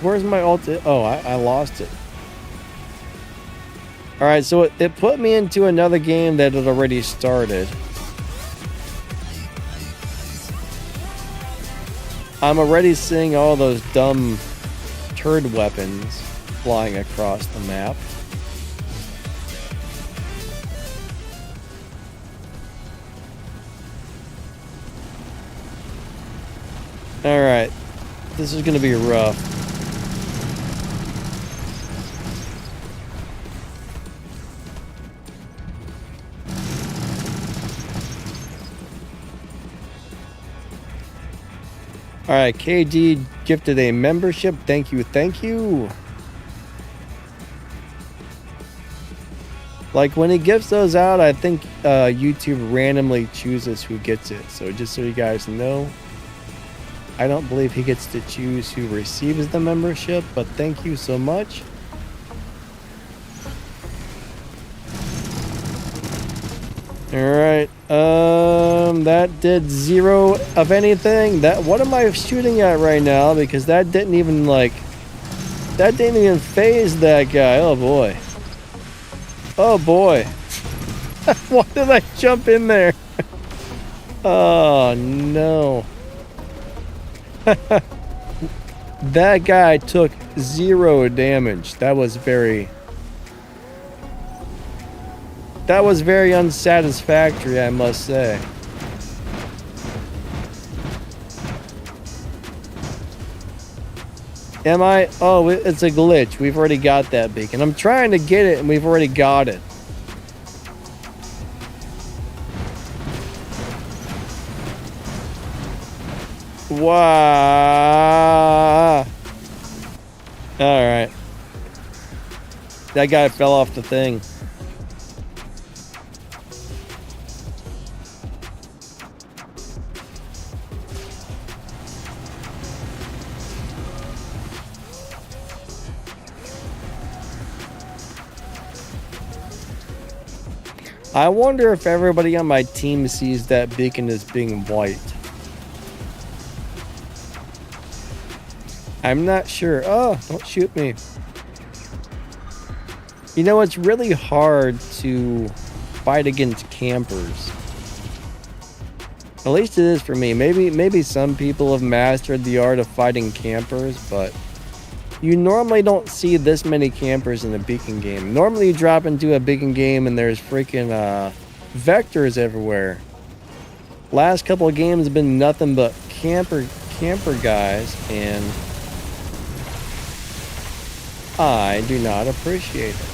Speaker 1: Where's my ulti? Oh, I lost it. All right, so it put me into another game that had already started. I'm already seeing all those dumb turd weapons flying across the map. All right, this is gonna be rough. All right, KG gifted a membership. Thank you, thank you. Like when he gives those out, I think YouTube randomly chooses who gets it. So just so you guys know, I don't believe he gets to choose who receives the membership, but thank you so much. All right, that did 0 of anything. What am I shooting at right now? Because that didn't even phase that guy. Oh boy. Oh boy. Why did I jump in there? Oh no. That guy took 0 damage. That was very unsatisfactory, I must say. Am I? Oh, it's a glitch. We've already got that beacon. I'm trying to get it, and we've already got it. Wow. Alright. That guy fell off the thing. I wonder if everybody on my team sees that beacon as being white. I'm not sure. Oh, don't shoot me. You know, it's really hard to fight against campers. At least it is for me. Maybe some people have mastered the art of fighting campers, but you normally don't see this many campers in a beacon game. Normally you drop into a beacon game and there's freaking vectors everywhere. Last couple of games have been nothing but camper guys, and I do not appreciate it.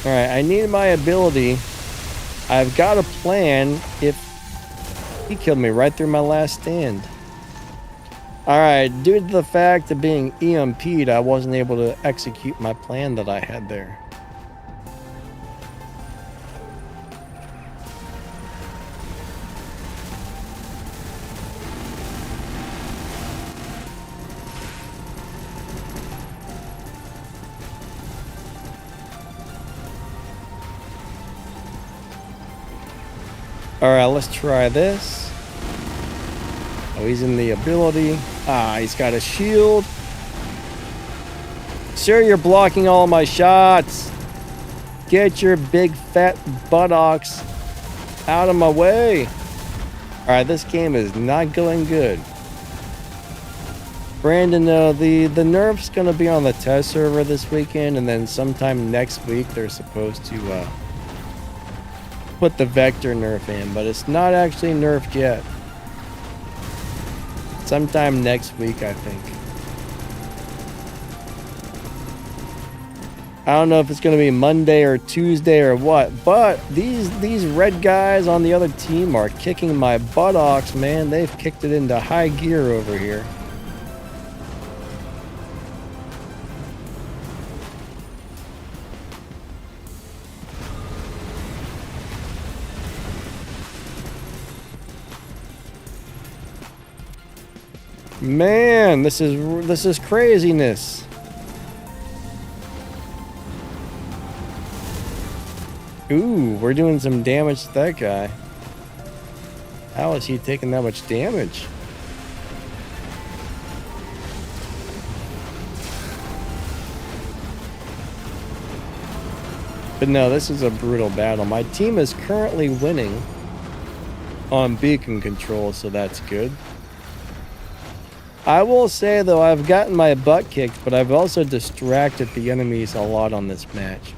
Speaker 1: Alright, I need my ability. I've got a plan. If he killed me right through my last stand. Alright, due to the fact of being EMP'd, I wasn't able to execute my plan that I had there. Alright, let's try this. Oh, he's in the ability. Ah, he's got a shield. Sir, you're blocking all my shots. Get your big fat buttocks out of my way. Alright, this game is not going good. Brandon, the nerf's gonna be on the test server this weekend, and then sometime next week they're supposed to put the vector nerf in, but it's not actually nerfed yet. Sometime next week, I think. I don't know if it's going to be Monday or Tuesday or what, but these red guys on the other team are kicking my buttocks, man. They've kicked it into high gear over here. Man, this is craziness. Ooh, we're doing some damage to that guy. How is he taking that much damage? But no, this is a brutal battle. My team is currently winning on beacon control, so that's good. I will say, though, I've gotten my butt kicked, but I've also distracted the enemies a lot on this match.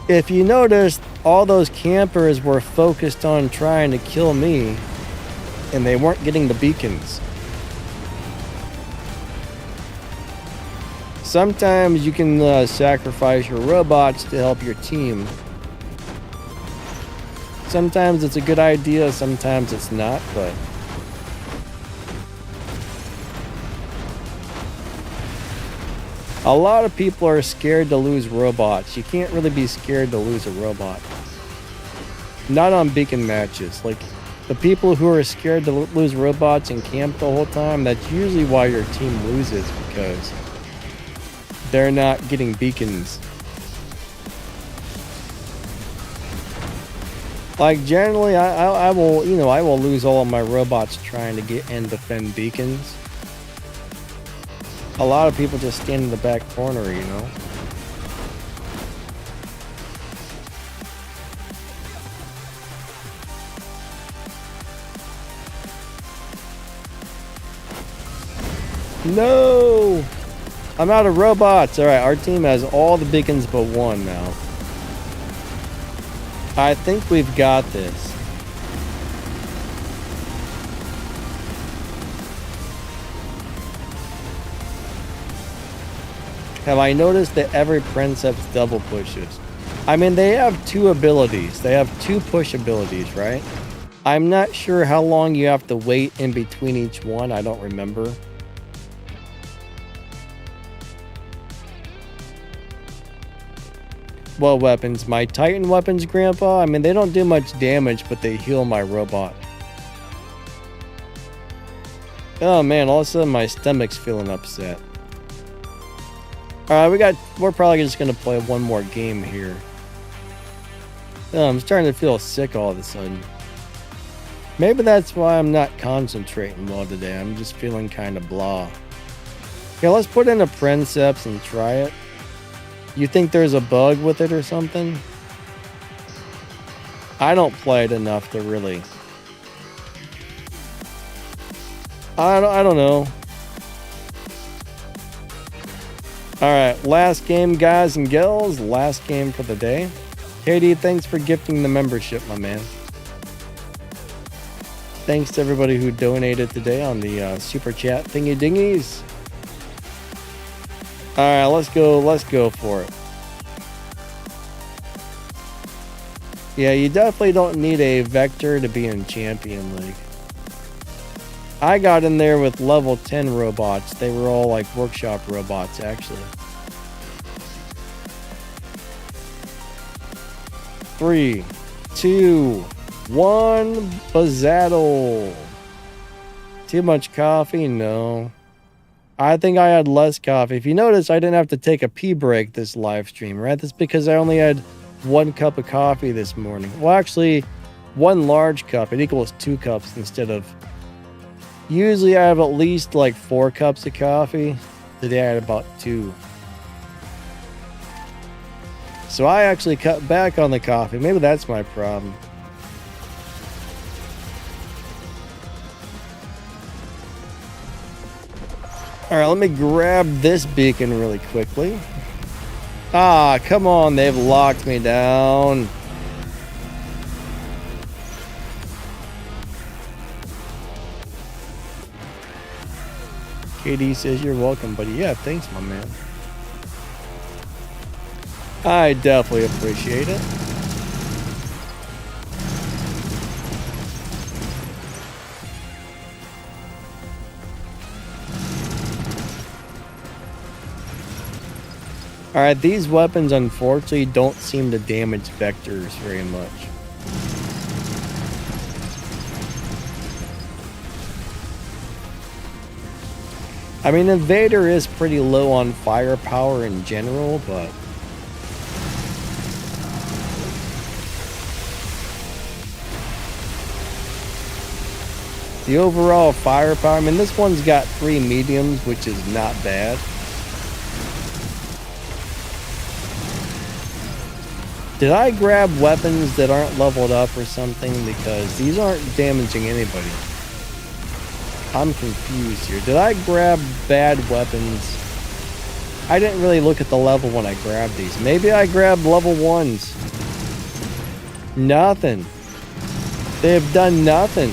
Speaker 1: If you noticed, all those campers were focused on trying to kill me, and they weren't getting the beacons. Sometimes you can sacrifice your robots to help your team. Sometimes it's a good idea, sometimes it's not, but a lot of people are scared to lose robots. You can't really be scared to lose a robot. Not on beacon matches. Like, the people who are scared to lose robots and camp the whole time, that's usually why your team loses, because they're not getting beacons. Like, generally, I will, you know, I will lose all of my robots trying to get and defend beacons. A lot of people just stand in the back corner, you know. No! I'm out of robots. Alright, our team has all the beacons but one now. I think we've got this. Have I noticed that every Princeps double pushes? I mean, they have two abilities. They have two push abilities, right? I'm not sure how long you have to wait in between each one. I don't remember. What weapons? My Titan weapons, Grandpa? I mean, they don't do much damage, but they heal my robot. Oh man, all of a sudden my stomach's feeling upset. Alright, we're probably just gonna play one more game here. Oh, I'm starting to feel sick all of a sudden. Maybe that's why I'm not concentrating well today. I'm just feeling kind of blah. Okay, let's put in a Princeps and try it. You think there's a bug with it or something? I don't play it enough to really. I don't know. Alright, last game, guys and gals. Last game for the day. Katie, thanks for gifting the membership, my man. Thanks to everybody who donated today on the super chat thingy dingies. Alright, let's go for it. Yeah, you definitely don't need a Vector to be in Champion League. I got in there with level 10 robots. They were all like workshop robots, actually. 3, 2, 1, Bazaddle. Too much coffee? No. I think I had less coffee. If you notice, I didn't have to take a pee break this live stream, right? That's because I only had 1 cup of coffee this morning. Well, actually, 1 large cup. It equals 2 cups instead of... Usually I have at least like 4 cups of coffee. Today I had about 2. So I actually cut back on the coffee. Maybe that's my problem. Alright, let me grab this beacon really quickly. Ah, come on, they've locked me down. KD says you're welcome, buddy. Yeah, thanks, my man. I definitely appreciate it. Alright, these weapons unfortunately don't seem to damage vectors very much. I mean, Invader is pretty low on firepower in general, but... the overall firepower, I mean, this one's got 3 mediums, which is not bad. Did I grab weapons that aren't leveled up or something? Because these aren't damaging anybody. I'm confused here. Did I grab bad weapons? I didn't really look at the level when I grabbed these. Maybe I grabbed level 1s. Nothing. They've done nothing.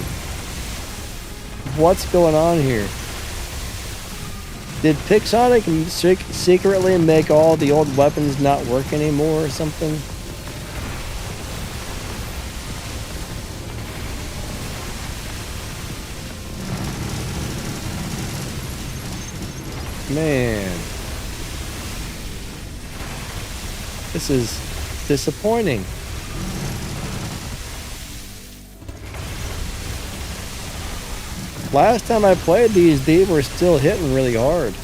Speaker 1: What's going on here? Did Pixonic secretly make all the old weapons not work anymore or something? Man, this is disappointing. Last time I played these were still hitting really hard.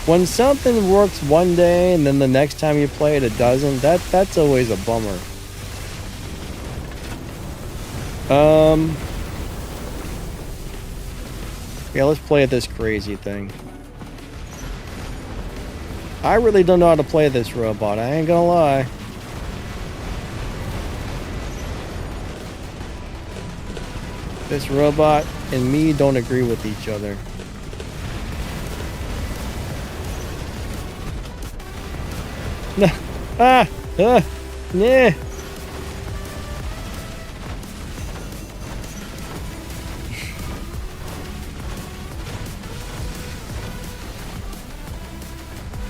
Speaker 1: When something works one day and then the next time you play it, it doesn't, that's always a bummer. Yeah, let's play this crazy thing. I really don't know how to play this robot, I ain't gonna lie. This robot and me don't agree with each other. Yeah.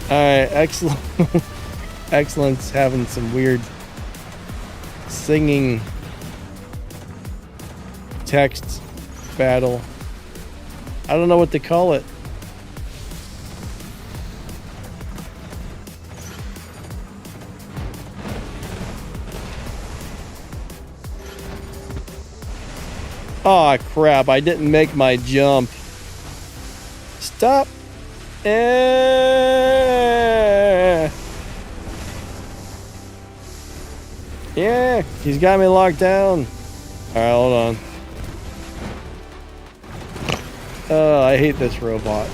Speaker 1: Alright, excellent. Excellent's having some weird singing text battle. I don't know what to call it. Aw, crap, I didn't make my jump. Stop. Yeah, he's got me locked down. Alright, hold on. Oh, I hate this robot.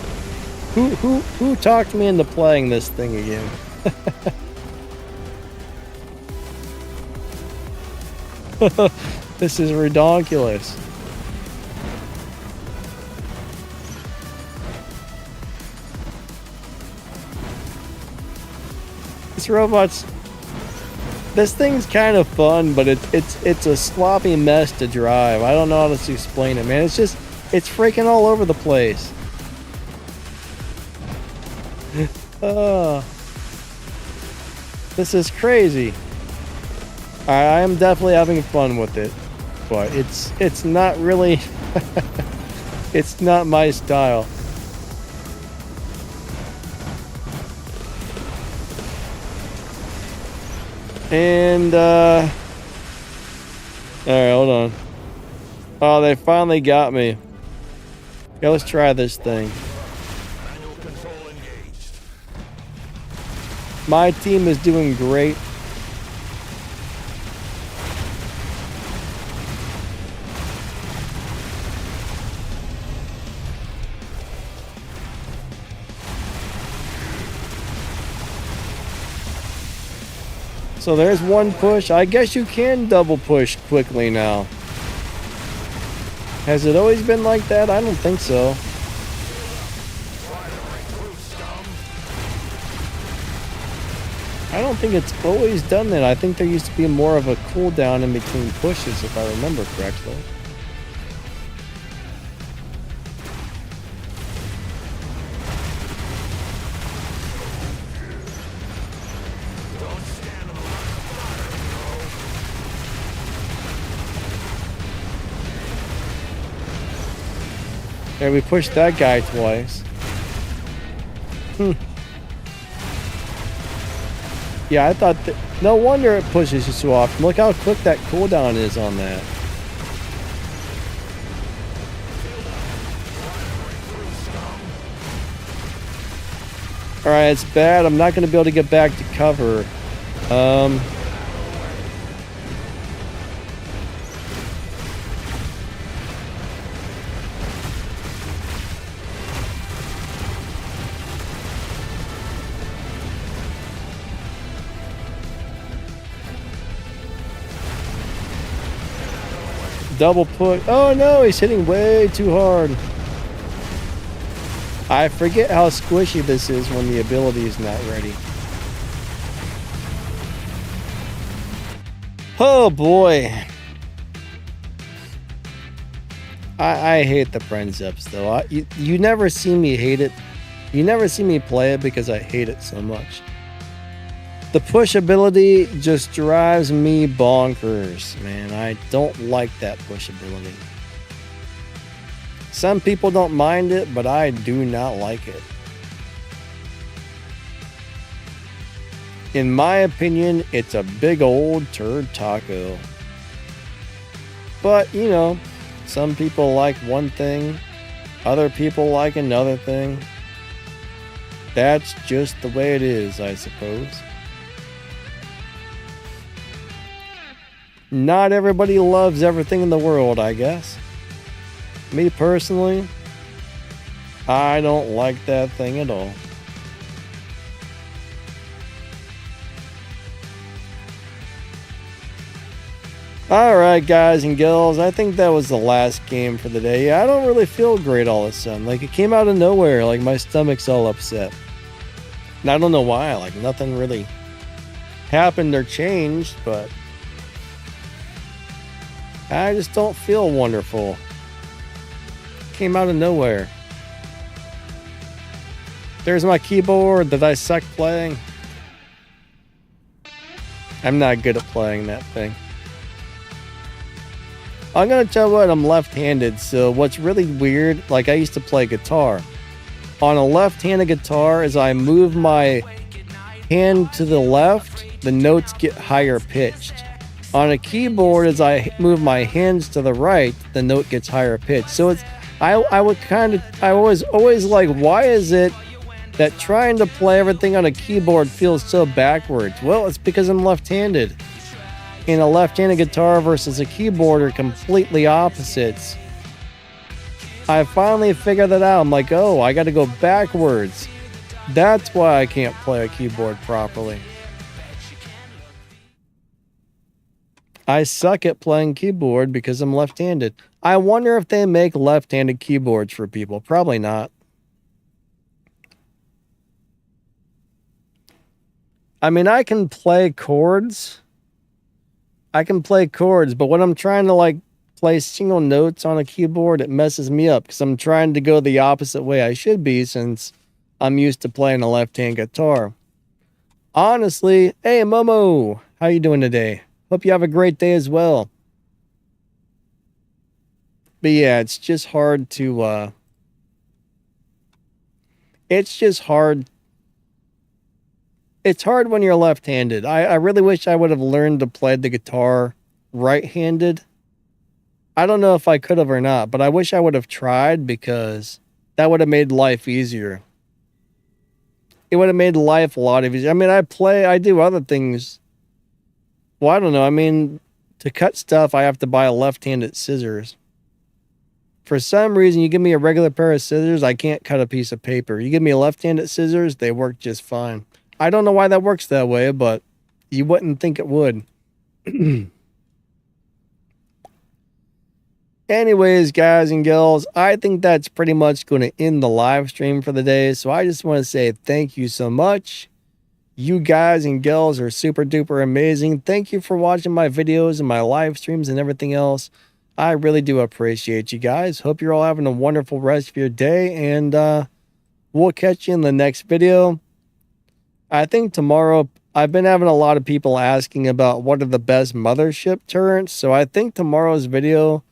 Speaker 1: Who talked me into playing this thing again? This is ridiculous. This thing's kind of fun, but it's a sloppy mess to drive. I don't know how to explain it, man. It's freaking all over the place. This is crazy. I am definitely having fun with it, but it's not really it's not my style. And all right, hold on. Oh, they finally got me. Yeah, let's try this thing. My team is doing great. So there's one push. I guess you can double push quickly now. Has it always been like that? I don't think so. I don't think it's always done that. I think there used to be more of a cooldown in between pushes, if I remember correctly. Yeah, we pushed that guy twice. Yeah, I thought that. No wonder it pushes you so often. Look how quick that cooldown is on that. Alright, it's bad. I'm not going to be able to get back to cover. Double push. Oh no, he's hitting way too hard. I forget how squishy this is when the ability is not ready. Oh boy. I hate the Princeps though. You never see me hate it. You never see me play it because I hate it so much. The push ability just drives me bonkers, man. I don't like that push ability. Some people don't mind it, but I do not like it. In my opinion, it's a big old turd taco. But, you know, some people like one thing, other people like another thing. That's just the way it is, I suppose. Not everybody loves everything in the world, I guess. Me personally, I don't like that thing at all. Alright, guys and girls, I think that was the last game for the day. I don't really feel great all of a sudden. Like, it came out of nowhere. Like, my stomach's all upset. And I don't know why. Like, nothing really happened or changed, but I just don't feel wonderful. Came out of nowhere. There's my keyboard that I suck playing. I'm not good at playing that thing. I'm gonna tell you what, I'm left-handed, so what's really weird, like I used to play guitar. On a left-handed guitar, as I move my hand to the left, the notes get higher pitched. On a keyboard, as I move my hands to the right, the note gets higher pitched. So it's, I was always like, why is it that trying to play everything on a keyboard feels so backwards? Well, it's because I'm left-handed. And a left-handed guitar versus a keyboard are completely opposites. I finally figured that out. I'm like, oh, I got to go backwards. That's why I can't play a keyboard properly. I suck at playing keyboard because I'm left-handed. I wonder if they make left-handed keyboards for people. Probably not. I mean, I can play chords. But when I'm trying to like play single notes on a keyboard, it messes me up because I'm trying to go the opposite way I should be since I'm used to playing a left-hand guitar. Honestly, hey Momo, how you doing today? Hope you have a great day as well. But yeah, it's just hard to it's hard when you're left-handed. I really wish I would have learned to play the guitar right-handed. I don't know if I could have or not, but I wish I would have tried because that would have made life easier. It would have made life a lot easier. I mean, I do other things. Well, I don't know. I mean, to cut stuff, I have to buy left-handed scissors. For some reason, you give me a regular pair of scissors, I can't cut a piece of paper. You give me left-handed scissors, they work just fine. I don't know why that works that way, but you wouldn't think it would. Anyways, guys and girls, I think that's pretty much going to end the live stream for the day. So I just want to say thank you so much. You guys and girls are super duper amazing. Thank you for watching my videos and my live streams and everything else. I really do appreciate you guys. Hope you're all having a wonderful rest of your day. And we'll catch you in the next video. I think tomorrow, I've been having a lot of people asking about what are the best mothership turrets. So I think tomorrow's video,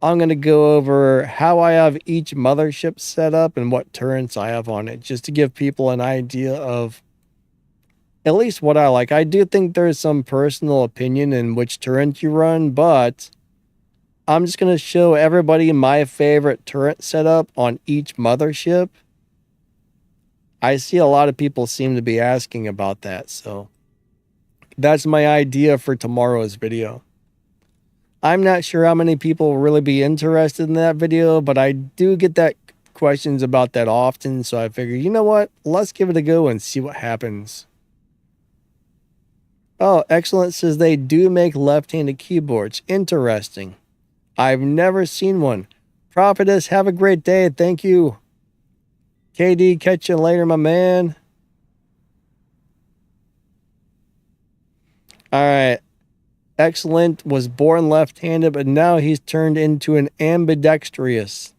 Speaker 1: I'm going to go over how I have each mothership set up and what turrets I have on it, just to give people an idea of at least what I like. I do think there's some personal opinion in which turret you run, but I'm just going to show everybody my favorite turret setup on each mothership. I see a lot of people seem to be asking about that, so that's my idea for tomorrow's video. I'm not sure how many people will really be interested in that video, but I do get that questions about that often, so I figured, you know what? Let's give it a go and see what happens. Oh, Excellent says they do make left-handed keyboards. Interesting. I've never seen one. Prophetess, have a great day. Thank you. KD, catch you later, my man. All right. Excellent was born left-handed, but now he's turned into an ambidextrous.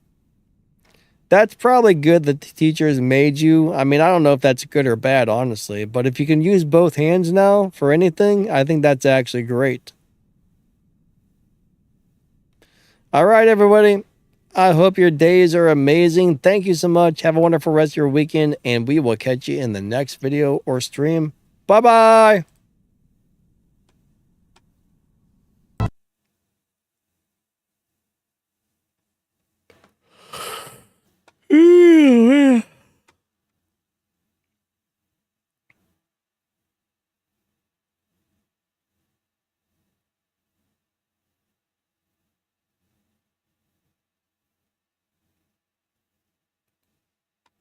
Speaker 1: That's probably good that the teachers made you. I mean, I don't know if that's good or bad, honestly, but if you can use both hands now for anything, I think that's actually great. All right, everybody. I hope your days are amazing. Thank you so much. Have a wonderful rest of your weekend, and we will catch you in the next video or stream. Bye-bye.